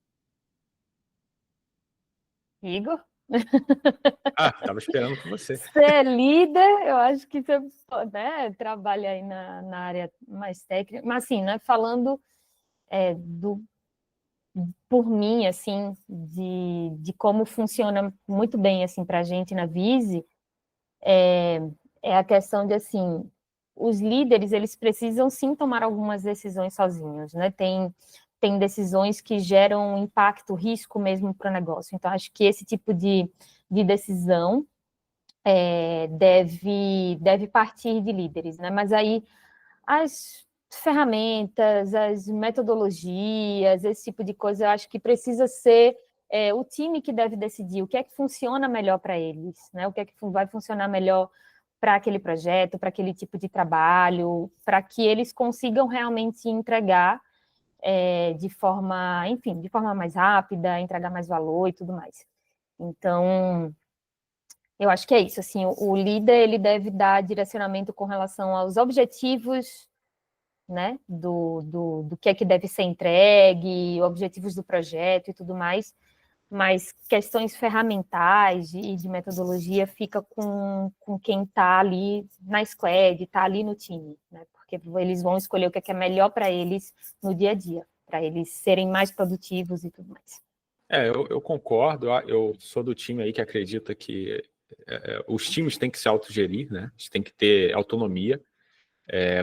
Igor? Estava esperando por você. Você é líder, eu acho que você, né, trabalha aí na área mais técnica, mas assim, né, falando por mim, assim, de como funciona muito bem, assim, para a gente na Vise, é a questão de, assim, os líderes, eles precisam sim tomar algumas decisões sozinhos, né? Tem decisões que geram impacto, risco mesmo para o negócio. Então, acho que esse tipo de decisão deve partir de líderes, né? Mas aí as ferramentas, as metodologias, esse tipo de coisa, eu acho que precisa ser o time que deve decidir o que é que funciona melhor para eles, né? O que é que vai funcionar melhor para aquele projeto, para aquele tipo de trabalho, para que eles consigam realmente entregar de forma, enfim, de forma mais rápida, entregar mais valor e tudo mais. Então, eu acho que é isso, assim, o líder, ele deve dar direcionamento com relação aos objetivos, né, do que é que deve ser entregue, objetivos do projeto e tudo mais, mas questões ferramentais e de metodologia fica com quem está ali na squad, está ali no time, né? Porque eles vão escolher o que é melhor para eles no dia a dia, para eles serem mais produtivos e tudo mais. Eu concordo, eu sou do time aí que acredita que os times têm que se autogerir, né? Eles têm que ter autonomia,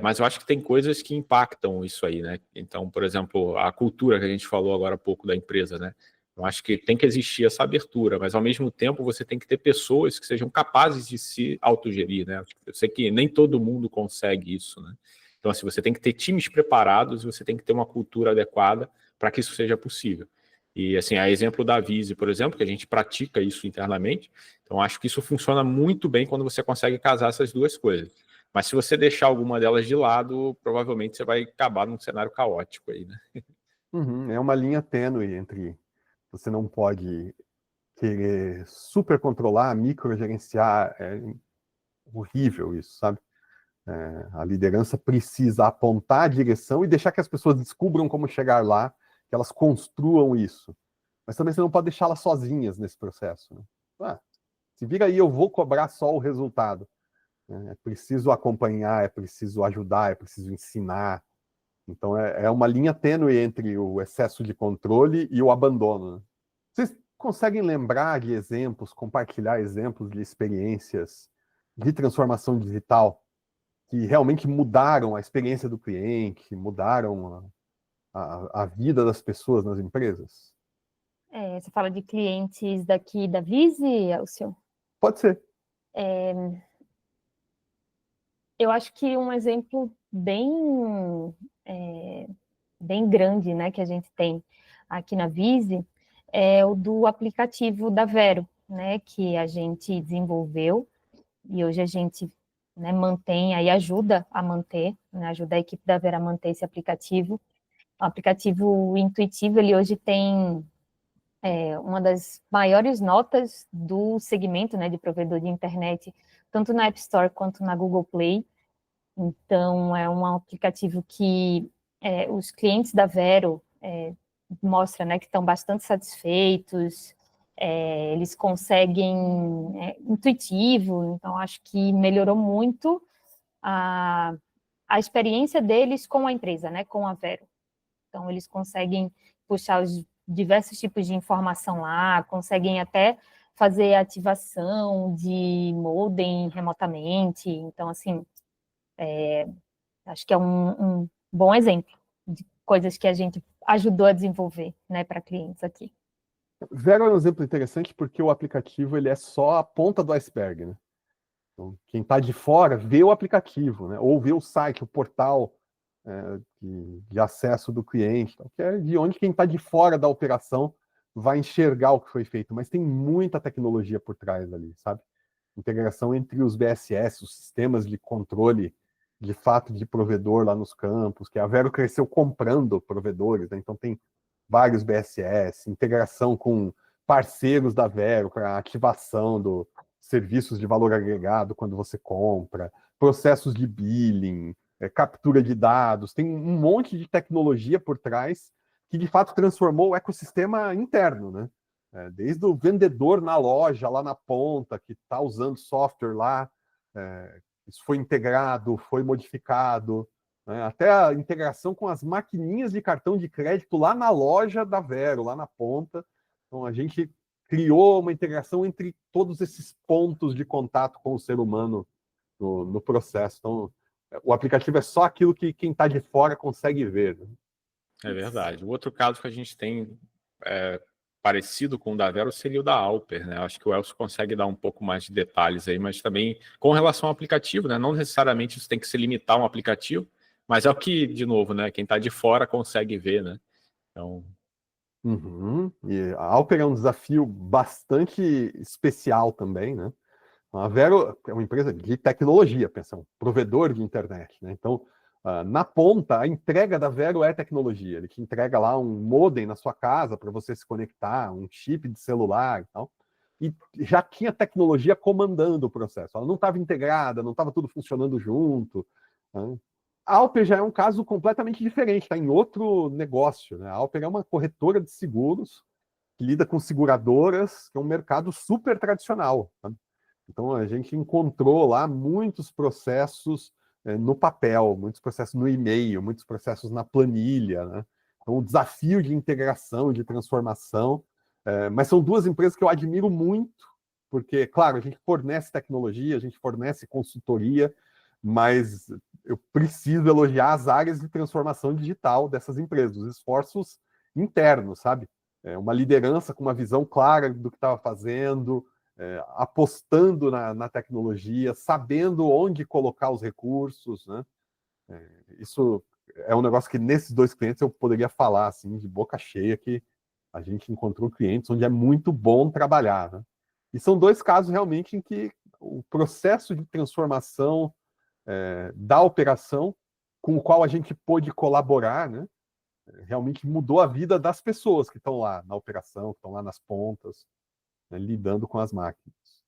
mas eu acho que tem coisas que impactam isso aí, né? Então, por exemplo, a cultura que a gente falou agora há pouco da empresa, né? Eu acho que tem que existir essa abertura, mas ao mesmo tempo você tem que ter pessoas que sejam capazes de se autogerir, né? Eu sei que nem todo mundo consegue isso, né? Então, assim, você tem que ter times preparados, você tem que ter uma cultura adequada para que isso seja possível. E, assim, a exemplo da Vise, por exemplo, que a gente pratica isso internamente, então acho que isso funciona muito bem quando você consegue casar essas duas coisas. Mas se você deixar alguma delas de lado, provavelmente você vai acabar num cenário caótico aí, né? É uma linha tênue entre você não pode querer super controlar, microgerenciar, é horrível isso, sabe? A liderança precisa apontar a direção e deixar que as pessoas descubram como chegar lá, que elas construam isso. Mas também você não pode deixá-las sozinhas nesse processo, né? Se vira aí, eu vou cobrar só o resultado. É preciso acompanhar, é preciso ajudar, é preciso ensinar. Então é uma linha tênue entre o excesso de controle e o abandono, né? Vocês conseguem lembrar de exemplos, compartilhar exemplos de experiências de transformação digital que realmente mudaram a experiência do cliente, mudaram a vida das pessoas nas empresas? Você fala de clientes daqui da Vise, Elcio? Pode ser. Eu acho que um exemplo bem grande, né, que a gente tem aqui na Vise é o do aplicativo da Vero, né, que a gente desenvolveu e hoje a gente, né, mantém aí, ajuda a manter, né, ajuda a equipe da Vero a manter esse aplicativo. O aplicativo intuitivo, ele hoje tem uma das maiores notas do segmento, né, de provedor de internet, tanto na App Store quanto na Google Play. Então, é um aplicativo que os clientes da Vero mostram, né, que estão bastante satisfeitos, eles conseguem, intuitivo, então acho que melhorou muito a experiência deles com a empresa, né, com a Vero. Então, eles conseguem puxar os diversos tipos de informação lá, conseguem até fazer ativação de modem remotamente. Então, assim, acho que é um bom exemplo de coisas que a gente ajudou a desenvolver, né, para clientes aqui. Vero é um exemplo interessante porque o aplicativo ele é só a ponta do iceberg, né? Então, quem está de fora vê o aplicativo, né? Ou vê o site, o portal de acesso do cliente, que é de onde quem está de fora da operação vai enxergar o que foi feito. Mas tem muita tecnologia por trás ali, sabe? Integração entre os BSS, os sistemas de controle de fato de provedor lá nos campos, que a Vero cresceu comprando provedores, né? Então tem vários BSS, integração com parceiros da Vero para ativação dos serviços de valor agregado quando você compra, processos de billing, captura de dados, tem um monte de tecnologia por trás que de fato transformou o ecossistema interno, né? Desde o vendedor na loja, lá na ponta, que está usando software lá, isso foi integrado, foi modificado, né? Até a integração com as maquininhas de cartão de crédito lá na loja da Vero, lá na ponta. Então, a gente criou uma integração entre todos esses pontos de contato com o ser humano no processo. Então, o aplicativo é só aquilo que quem está de fora consegue ver, né? É verdade. O outro caso que a gente tem parecido com o da Vero seria o da Alper, né? Acho que o Elcio consegue dar um pouco mais de detalhes aí, mas também com relação ao aplicativo, né? Não necessariamente isso tem que se limitar a um aplicativo, mas é o que, de novo, né? Quem está de fora consegue ver, né? Então, E a Alper é um desafio bastante especial também, né? A Vero é uma empresa de tecnologia, pensa, um provedor de internet, né? Então, na ponta, a entrega da Vero é tecnologia. Ele te entrega lá um modem na sua casa para você se conectar, um chip de celular e tal. E já tinha tecnologia comandando o processo. Ela não estava integrada, não estava tudo funcionando junto, né? A Alper já é um caso completamente diferente, está em outro negócio, né? A Alper é uma corretora de seguros que lida com seguradoras, que é um mercado super tradicional. Sabe? Então, a gente encontrou lá muitos processos no papel, muitos processos no e-mail, muitos processos na planilha. Né? Então, o desafio de integração, de transformação. Mas são duas empresas que eu admiro muito, porque, claro, a gente fornece tecnologia, a gente fornece consultoria, mas eu preciso elogiar as áreas de transformação digital dessas empresas, os esforços internos, sabe? Uma liderança com uma visão clara do que estava fazendo, apostando na tecnologia, sabendo onde colocar os recursos, né? Isso é um negócio que nesses dois clientes eu poderia falar assim de boca cheia, que a gente encontrou clientes onde é muito bom trabalhar, né? E são dois casos realmente em que o processo de transformação da operação com o qual a gente pôde colaborar, né, realmente mudou a vida das pessoas que estão lá na operação, que estão lá nas pontas, né, lidando com as máquinas.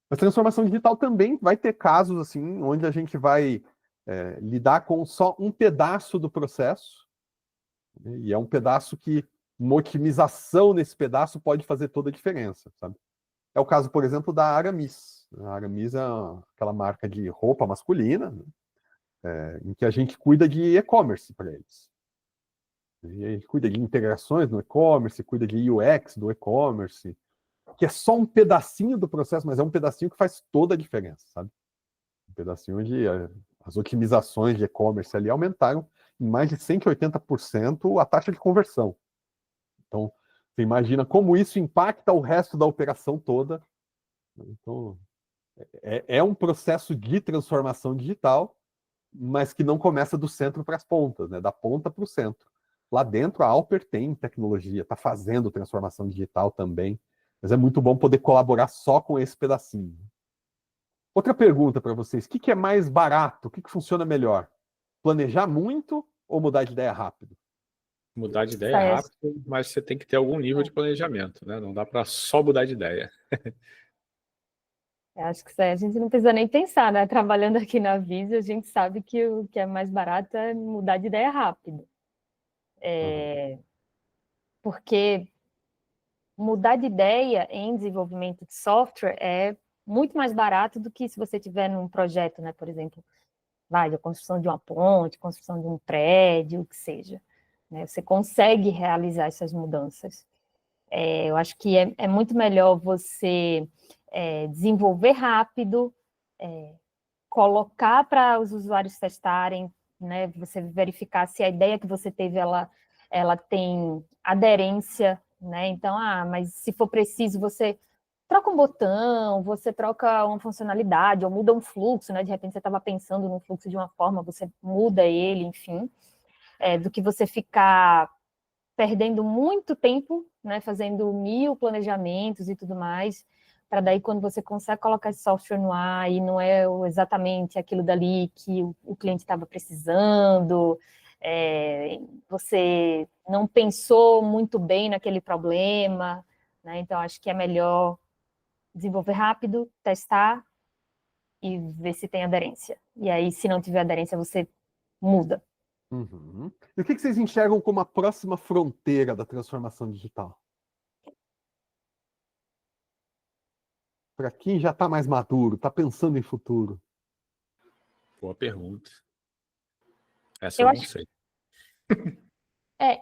A transformação digital também vai ter casos assim, onde a gente vai lidar com só um pedaço do processo, né, e é um pedaço que uma otimização nesse pedaço pode fazer toda a diferença, sabe? É o caso, por exemplo, da Aramis. A Aramis é aquela marca de roupa masculina, né, em que a gente cuida de e-commerce para eles. E a gente cuida de integrações no e-commerce, cuida de UX do e-commerce, que é só um pedacinho do processo, mas é um pedacinho que faz toda a diferença, sabe? Um pedacinho onde as otimizações de e-commerce ali aumentaram em mais de 180% a taxa de conversão. Então, você imagina como isso impacta o resto da operação toda. Então, é um processo de transformação digital, mas que não começa do centro para as pontas, né? Da ponta para o centro. Lá dentro, a Alper tem tecnologia, está fazendo transformação digital também, mas é muito bom poder colaborar só com esse pedacinho. Outra pergunta para vocês: o que é mais barato? O que funciona melhor? Planejar muito ou mudar de ideia rápido? Mudar de ideia é rápido, mas você tem que ter algum nível de planejamento, né? Não dá para só mudar de ideia. Eu acho que isso aí a gente não precisa nem pensar, né? Trabalhando aqui na Visa, a gente sabe que o que é mais barato é mudar de ideia rápido. Porque mudar de ideia em desenvolvimento de software é muito mais barato do que se você tiver num projeto, né? Por exemplo, a construção de uma ponte, construção de um prédio, o que seja. Né? Você consegue realizar essas mudanças. Eu acho que é muito melhor você desenvolver rápido, colocar para os usuários testarem, né? Você verificar se a ideia que você teve ela tem aderência, né? Então, mas se for preciso, você troca um botão, você troca uma funcionalidade, ou muda um fluxo, né? De repente você estava pensando num fluxo de uma forma, você muda ele, enfim, do que você ficar perdendo muito tempo, né? Fazendo 1000 planejamentos e tudo mais, para daí quando você consegue colocar esse software no ar e não é exatamente aquilo dali que o cliente estava precisando, você não pensou muito bem naquele problema, né? Então acho que é melhor desenvolver rápido, testar e ver se tem aderência. E aí, se não tiver aderência, você muda. Uhum. E o que vocês enxergam como a próxima fronteira da transformação digital? Para quem já está mais maduro, está pensando em futuro? Boa pergunta. Essa eu não sei.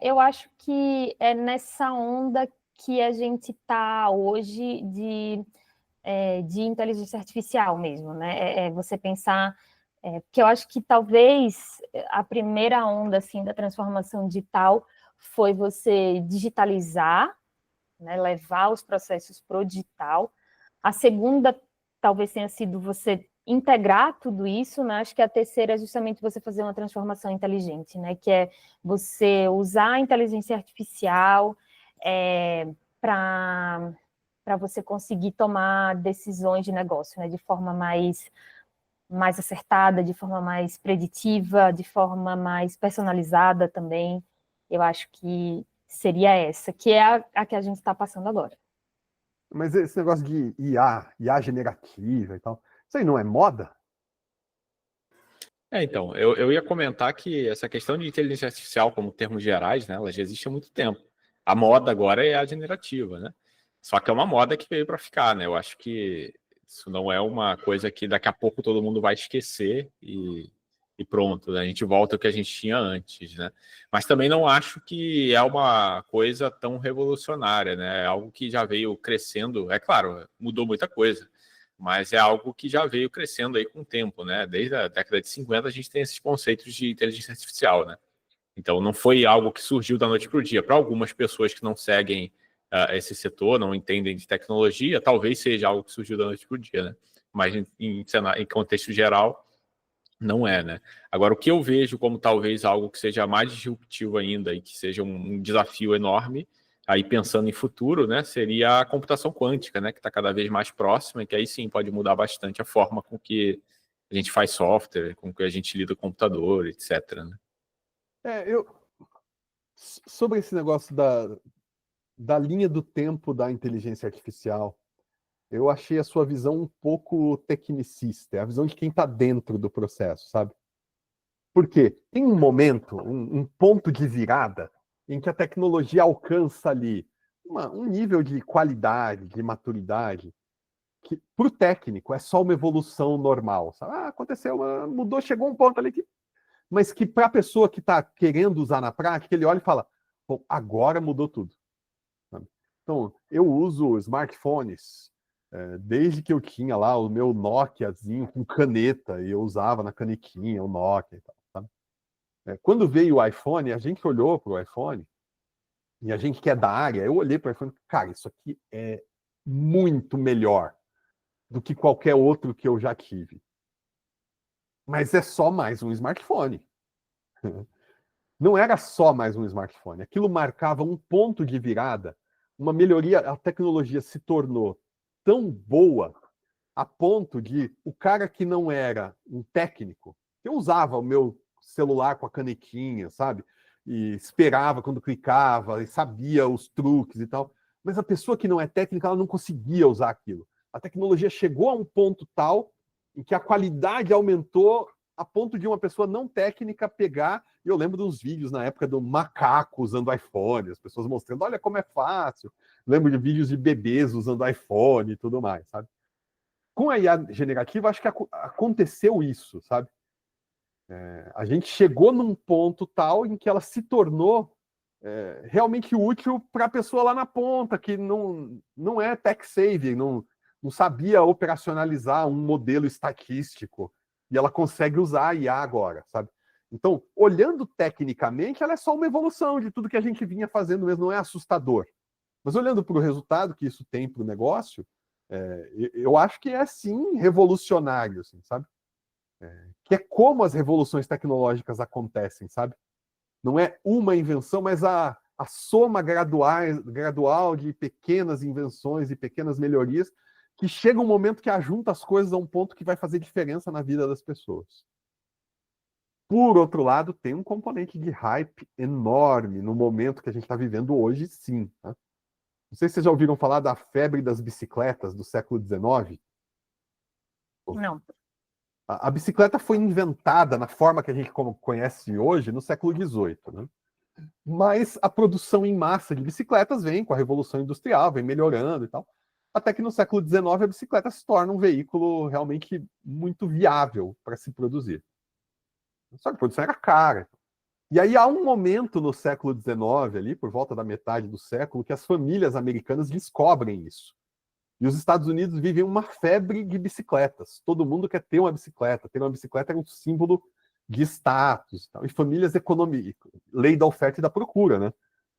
Eu acho que é nessa onda que a gente está hoje de inteligência artificial mesmo, né? Você pensar, porque eu acho que talvez a primeira onda assim da transformação digital foi você digitalizar, né? Levar os processos para o digital. A segunda talvez tenha sido você integrar tudo isso, né? Acho que a terceira é justamente você fazer uma transformação inteligente, né? Que é você usar a inteligência artificial para você conseguir tomar decisões de negócio, né? De forma mais acertada, de forma mais preditiva, de forma mais personalizada também. Eu acho que seria essa, que é a que a gente está passando agora. Mas esse negócio de IA generativa e tal, isso aí não é moda? Então, eu ia comentar que essa questão de inteligência artificial, como termos gerais, né, ela já existe há muito tempo. A moda agora é a generativa, né? Só que é uma moda que veio para ficar, né? Eu acho que isso não é uma coisa que daqui a pouco todo mundo vai esquecer e pronto, né? A gente volta ao que a gente tinha antes, né? Mas também não acho que é uma coisa tão revolucionária, né? É algo que já veio crescendo, é claro, mudou muita coisa, mas é algo que já veio crescendo aí com o tempo, né? Desde a década de 50 a gente tem esses conceitos de inteligência artificial, né? Então, não foi algo que surgiu da noite para o dia. Para algumas pessoas que não seguem esse setor, não entendem de tecnologia, talvez seja algo que surgiu da noite para o dia, né? Mas em contexto geral, não é, né? Agora, o que eu vejo como talvez algo que seja mais disruptivo ainda e que seja um desafio enorme, aí pensando em futuro, né, seria a computação quântica, né, que está cada vez mais próxima e que aí sim pode mudar bastante a forma com que a gente faz software, com que a gente lida com o computador, etc., né? Sobre esse negócio da linha do tempo da inteligência artificial, eu achei a sua visão um pouco tecnicista, é a visão de quem está dentro do processo, sabe? Porque tem um momento, um ponto de virada, em que a tecnologia alcança ali um nível de qualidade, de maturidade, que para o técnico é só uma evolução normal. Sabe? Aconteceu, mudou, chegou um ponto ali que. Mas que para a pessoa que está querendo usar na prática, ele olha e fala: bom, agora mudou tudo. Sabe? Então, eu uso smartphones desde que eu tinha lá o meu Nokiazinho com caneta, e eu usava na canequinha o Nokia e tal. Sabe? Quando veio o iPhone, a gente olhou para o iPhone, e a gente que é da área, eu olhei para o iPhone, cara, isso aqui é muito melhor do que qualquer outro que eu já tive. Mas é só mais um smartphone. Não era só mais um smartphone. Aquilo marcava um ponto de virada, uma melhoria. A tecnologia se tornou tão boa a ponto de o cara que não era um técnico, eu usava o meu celular com a canequinha, sabe? E esperava quando clicava, e sabia os truques e tal. Mas a pessoa que não é técnica, ela não conseguia usar aquilo. A tecnologia chegou a um ponto tal em que a qualidade aumentou a ponto de uma pessoa não técnica pegar. E eu lembro dos vídeos na época do macaco usando iPhone, as pessoas mostrando, olha como é fácil. Lembro de vídeos de bebês usando iPhone e tudo mais, sabe? Com a IA generativa, acho que aconteceu isso, sabe? A gente chegou num ponto tal em que ela se tornou realmente útil para a pessoa lá na ponta, que não é tech savvy, não sabia operacionalizar um modelo estatístico, e ela consegue usar a IA agora, sabe? Então, olhando tecnicamente, ela é só uma evolução de tudo que a gente vinha fazendo mesmo, não é assustador. Mas olhando para o resultado que isso tem para o negócio, eu acho que é sim revolucionário, assim, sabe? Que é como as revoluções tecnológicas acontecem, sabe? Não é uma invenção, mas a soma gradual de pequenas invenções e pequenas melhorias que chega um momento que ajunta as coisas a um ponto que vai fazer diferença na vida das pessoas. Por outro lado, tem um componente de hype enorme no momento que a gente está vivendo hoje, sim. Tá? Não sei se vocês já ouviram falar da febre das bicicletas do século XIX. Não. A bicicleta foi inventada na forma que a gente conhece hoje no século XVIII, né? Mas a produção em massa de bicicletas vem com a Revolução Industrial, vem melhorando e tal. Até que no século XIX a bicicleta se torna um veículo realmente muito viável para se produzir. Só que a produção era cara. E aí há um momento no século XIX, ali, por volta da metade do século, que as famílias americanas descobrem isso. E os Estados Unidos vivem uma febre de bicicletas. Todo mundo quer ter uma bicicleta. Ter uma bicicleta é um símbolo de status. E famílias econômicas. Lei da oferta e da procura, né?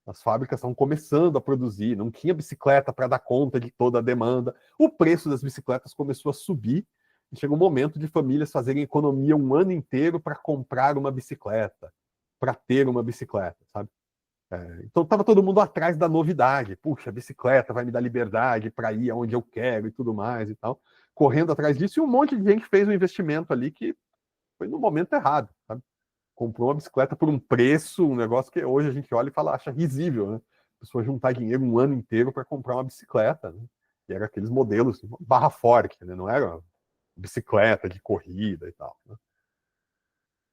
As fábricas estão começando a produzir. Não tinha bicicleta para dar conta de toda a demanda. O preço das bicicletas começou a subir. E chega um momento de famílias fazerem economia um ano inteiro para comprar uma bicicleta, para ter uma bicicleta, sabe? Então estava todo mundo atrás da novidade. Puxa, a bicicleta vai me dar liberdade para ir aonde eu quero e tudo mais e tal. Correndo atrás disso, e um monte de gente fez um investimento ali que foi no momento errado, sabe? Comprou uma bicicleta por um preço, um negócio que hoje a gente olha e fala, acha risível, né? A pessoa juntar dinheiro um ano inteiro para comprar uma bicicleta, né? E era aqueles modelos barra forte, né? Não era bicicleta de corrida e tal, né?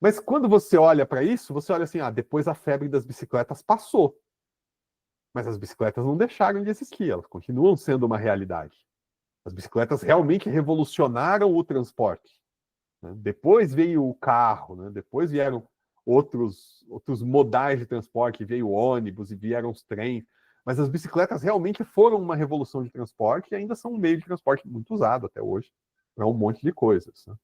Mas quando você olha para isso, você olha assim, depois a febre das bicicletas passou. Mas as bicicletas não deixaram de existir, elas continuam sendo uma realidade. As bicicletas realmente revolucionaram o transporte, né? Depois veio o carro, né? Depois vieram outros modais de transporte, veio o ônibus e vieram os trens. Mas as bicicletas realmente foram uma revolução de transporte e ainda são um meio de transporte muito usado até hoje para um monte de coisas, né?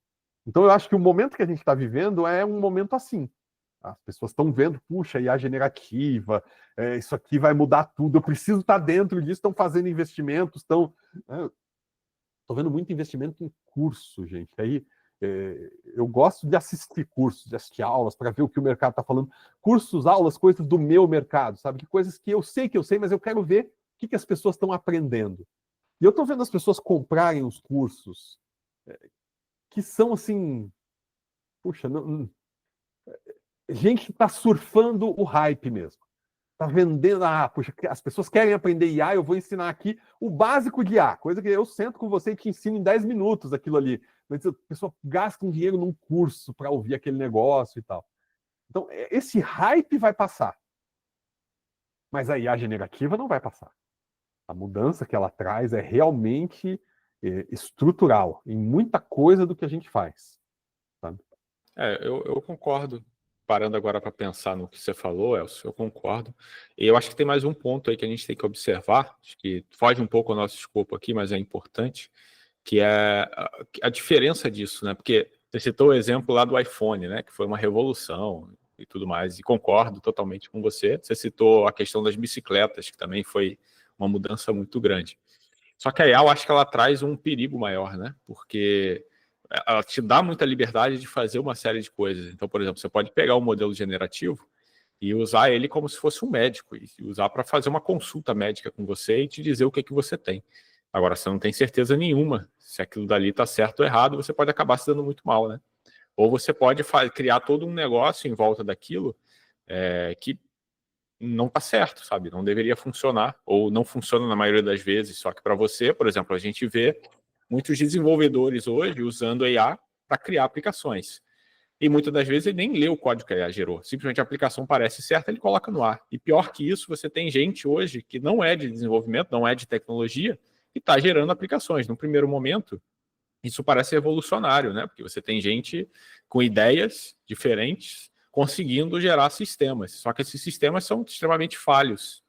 Então eu acho que o momento que a gente está vivendo é um momento assim. As pessoas estão vendo, puxa, IA generativa, isso aqui vai mudar tudo, eu preciso estar dentro disso, estão fazendo investimentos, estão... Estou vendo muito investimento em curso, gente. Aí eu gosto de assistir cursos, de assistir aulas, para ver o que o mercado está falando. Cursos, aulas, coisas do meu mercado, sabe? Que coisas que eu sei, mas eu quero ver o que as pessoas estão aprendendo. E eu estou vendo as pessoas comprarem os cursos que são assim... Puxa, gente que está surfando o hype mesmo. Está vendendo, puxa, as pessoas querem aprender IA, eu vou ensinar aqui o básico de IA, coisa que eu sento com você e te ensino em 10 minutos aquilo ali. Mas a pessoa gasta um dinheiro num curso para ouvir aquele negócio e tal. Então, esse hype vai passar. Mas a IA generativa não vai passar. A mudança que ela traz é realmente estrutural em muita coisa do que a gente faz. Sabe? Eu concordo. Parando agora para pensar no que você falou, Elcio, eu concordo. E eu acho que tem mais um ponto aí que a gente tem que observar, acho que foge um pouco ao nosso escopo aqui, mas é importante, que é a diferença disso, né? Porque você citou o exemplo lá do iPhone, né? Que foi uma revolução e tudo mais, e concordo totalmente com você. Você citou a questão das bicicletas, que também foi uma mudança muito grande. Só que a IA, eu acho que ela traz um perigo maior, né? Porque ela te dá muita liberdade de fazer uma série de coisas. Então, por exemplo, você pode pegar um modelo generativo e usar ele como se fosse um médico, e usar para fazer uma consulta médica com você e te dizer o que é que você tem. Agora, você não tem certeza nenhuma se aquilo dali está certo ou errado, você pode acabar se dando muito mal, né? Ou você pode criar todo um negócio em volta daquilo que não está certo, sabe? Não deveria funcionar, ou não funciona na maioria das vezes. Só que para você, por exemplo, a gente vê muitos desenvolvedores hoje usando a IA para criar aplicações. E muitas das vezes ele nem lê o código que a IA gerou. Simplesmente a aplicação parece certa, ele coloca no ar. E pior que isso, você tem gente hoje que não é de desenvolvimento, não é de tecnologia, e está gerando aplicações. No primeiro momento, isso parece revolucionário, né? Porque você tem gente com ideias diferentes conseguindo gerar sistemas. Só que esses sistemas são extremamente falhos,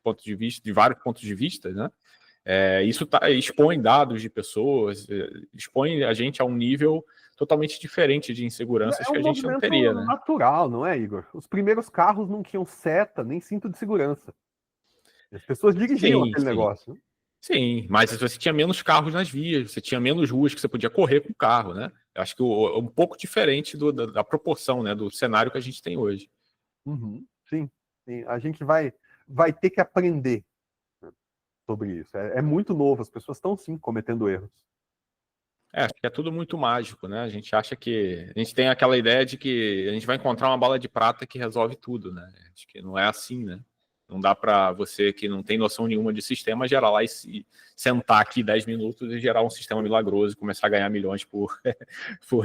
de vários pontos de vista, né? Isso expõe dados de pessoas, expõe a gente a um nível totalmente diferente de inseguranças que a gente não teria, né? Natural, não é, Igor? Os primeiros carros não tinham seta nem cinto de segurança. As pessoas dirigiam aquele negócio. Né? Sim, mas você tinha menos carros nas vias, você tinha menos ruas que você podia correr com o carro, né? Eu acho que é um pouco diferente da proporção, né, do cenário que a gente tem hoje. Uhum, sim. A gente vai ter que aprender sobre isso. É muito novo, as pessoas estão sim cometendo erros. Acho que é tudo muito mágico, né? A gente acha que... A gente tem aquela ideia de que a gente vai encontrar uma bala de prata que resolve tudo, né? Acho que não é assim, né? Não dá para você que não tem noção nenhuma de sistema gerar lá e sentar aqui 10 minutos e gerar um sistema milagroso e começar a ganhar milhões por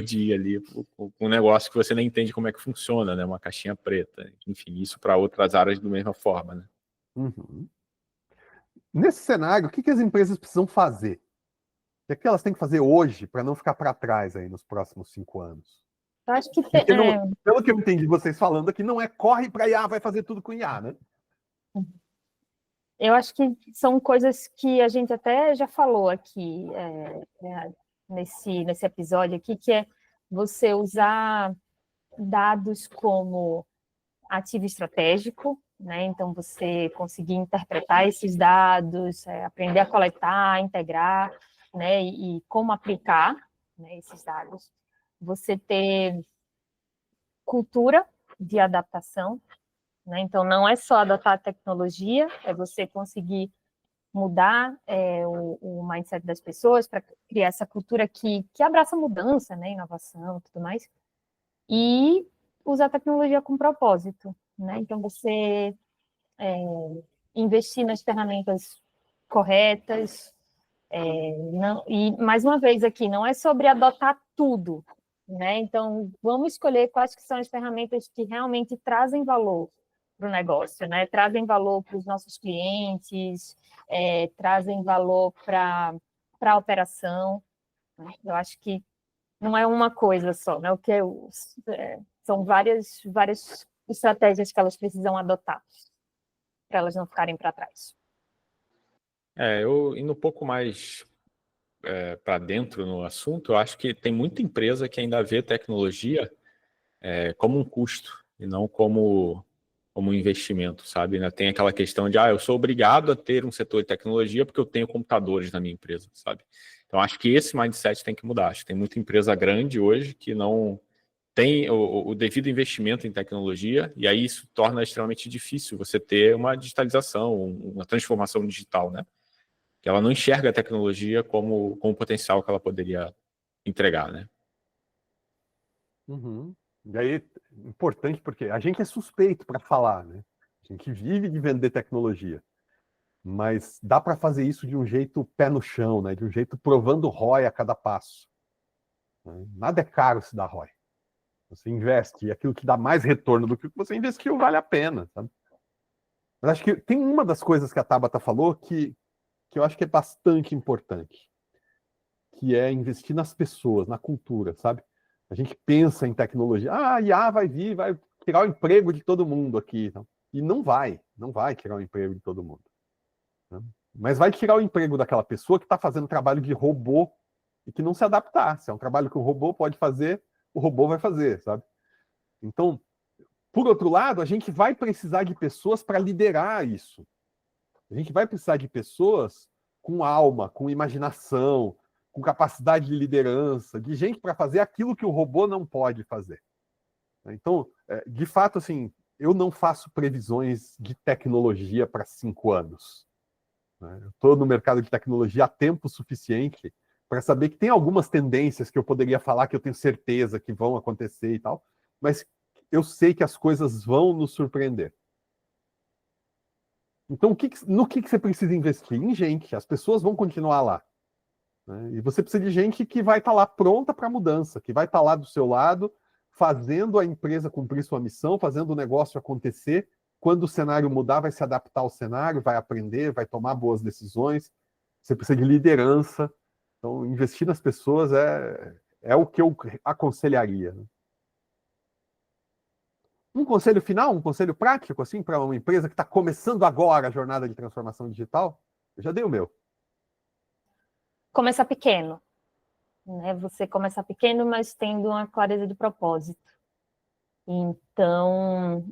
dia ali, com um negócio que você nem entende como é que funciona, né? Uma caixinha preta. Enfim, isso para outras áreas da mesma forma, né? Uhum. Nesse cenário, o que as empresas precisam fazer? O que elas têm que fazer hoje para não ficar para trás aí nos próximos 5 anos? Eu acho que pelo que eu entendi vocês falando aqui, não é corre para IA, vai fazer tudo com IA, né? Eu acho que são coisas que a gente até já falou aqui nesse episódio aqui, que é você usar dados como ativo estratégico, né? Então, você conseguir interpretar esses dados, aprender a coletar, integrar, né? E como aplicar, né, esses dados. Você ter cultura de adaptação, né? Então, não é só adotar a tecnologia, é você conseguir mudar o mindset das pessoas para criar essa cultura que abraça mudança, né? Inovação e tudo mais. E usar a tecnologia com propósito, né? Então, você investir nas ferramentas corretas. E, mais uma vez aqui, não é sobre adotar tudo, né? Então, vamos escolher quais que são as ferramentas que realmente trazem valor, para o negócio, né? Trazem valor para os nossos clientes, trazem valor para a operação. Né? Eu acho que não é uma coisa só, né? São várias estratégias que elas precisam adotar para elas não ficarem para trás. Eu indo um pouco mais para dentro no assunto, eu acho que tem muita empresa que ainda vê tecnologia como um custo e não como um investimento, sabe? Ainda tem aquela questão de, eu sou obrigado a ter um setor de tecnologia porque eu tenho computadores na minha empresa, sabe? Então, acho que esse mindset tem que mudar. Acho que tem muita empresa grande hoje que não tem o devido investimento em tecnologia, e aí isso torna extremamente difícil você ter uma digitalização, uma transformação digital, né? Que ela não enxerga a tecnologia como o potencial que ela poderia entregar, né? Uhum. E aí, importante porque a gente é suspeito para falar, né? A gente vive de vender tecnologia, mas dá para fazer isso de um jeito pé no chão, né? De um jeito provando ROI a cada passo. Nada é caro se dá ROI. Você investe e aquilo que dá mais retorno do que você investiu vale a pena, sabe? Mas acho que tem uma das coisas que a Tabata falou que eu acho que é bastante importante, que é investir nas pessoas, na cultura, sabe? A gente pensa em tecnologia, IA vai vir, vai tirar o emprego de todo mundo aqui. Então. E não vai tirar o emprego de todo mundo. Né? Mas vai tirar o emprego daquela pessoa que está fazendo trabalho de robô e que não se adaptar. Se é um trabalho que o robô pode fazer, o robô vai fazer, sabe? Então, por outro lado, a gente vai precisar de pessoas para liderar isso. A gente vai precisar de pessoas com alma, com imaginação, com capacidade de liderança, de gente para fazer aquilo que o robô não pode fazer. Então, de fato, assim, eu não faço previsões de tecnologia para 5 anos. Eu estou no mercado de tecnologia há tempo suficiente para saber que tem algumas tendências que eu poderia falar que eu tenho certeza que vão acontecer e tal, mas eu sei que as coisas vão nos surpreender. Então, no que você precisa investir? Em gente. As pessoas vão continuar lá. Né? E você precisa de gente que vai estar lá pronta para a mudança, que vai estar lá do seu lado, fazendo a empresa cumprir sua missão, fazendo o negócio acontecer. Quando o cenário mudar, vai se adaptar ao cenário, vai aprender, vai tomar boas decisões. Você precisa de liderança. Então, investir nas pessoas é o que eu aconselharia. Né? Um conselho final, um conselho prático, assim, para uma empresa que está começando agora a jornada de transformação digital? Eu já dei o meu. Começar pequeno. Né? Você começar pequeno, mas tendo uma clareza de propósito. Então,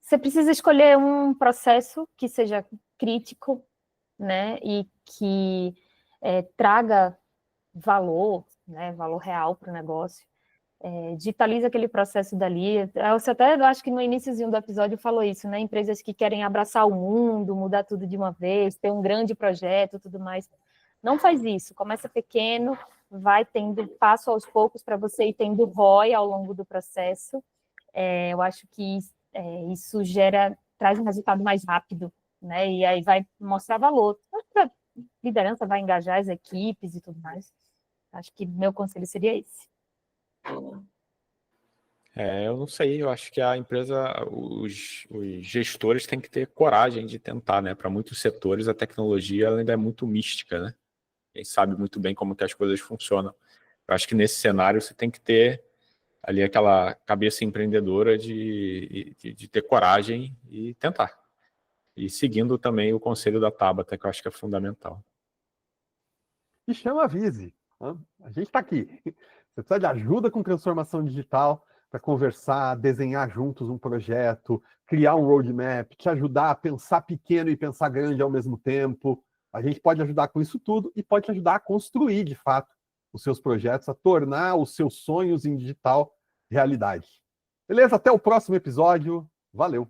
você precisa escolher um processo que seja crítico, né? E que traga valor, né? Valor real para o negócio. Digitaliza aquele processo dali. Você até, acho que no iníciozinho do episódio falou isso, né? Empresas que querem abraçar o mundo, mudar tudo de uma vez, ter um grande projeto, tudo mais. Não faz isso. Começa pequeno, vai tendo passo aos poucos para você ir tendo ROI ao longo do processo. Eu acho que isso traz um resultado mais rápido, né? E aí vai mostrar valor. A liderança vai engajar as equipes e tudo mais. Acho que meu conselho seria esse. Eu não sei, eu acho que a empresa, os gestores têm que ter coragem de tentar, né? Para muitos setores a tecnologia ela ainda é muito mística, né? Quem sabe muito bem como que as coisas funcionam. Eu acho que nesse cenário você tem que ter ali aquela cabeça empreendedora de ter coragem e tentar. E seguindo também o conselho da Tabata, que eu acho que é fundamental. E chama a Vise. Né? A gente está aqui. Você precisa de ajuda com transformação digital para conversar, desenhar juntos um projeto, criar um roadmap, te ajudar a pensar pequeno e pensar grande ao mesmo tempo. A gente pode ajudar com isso tudo e pode te ajudar a construir, de fato, os seus projetos, a tornar os seus sonhos em digital realidade. Beleza? Até o próximo episódio. Valeu!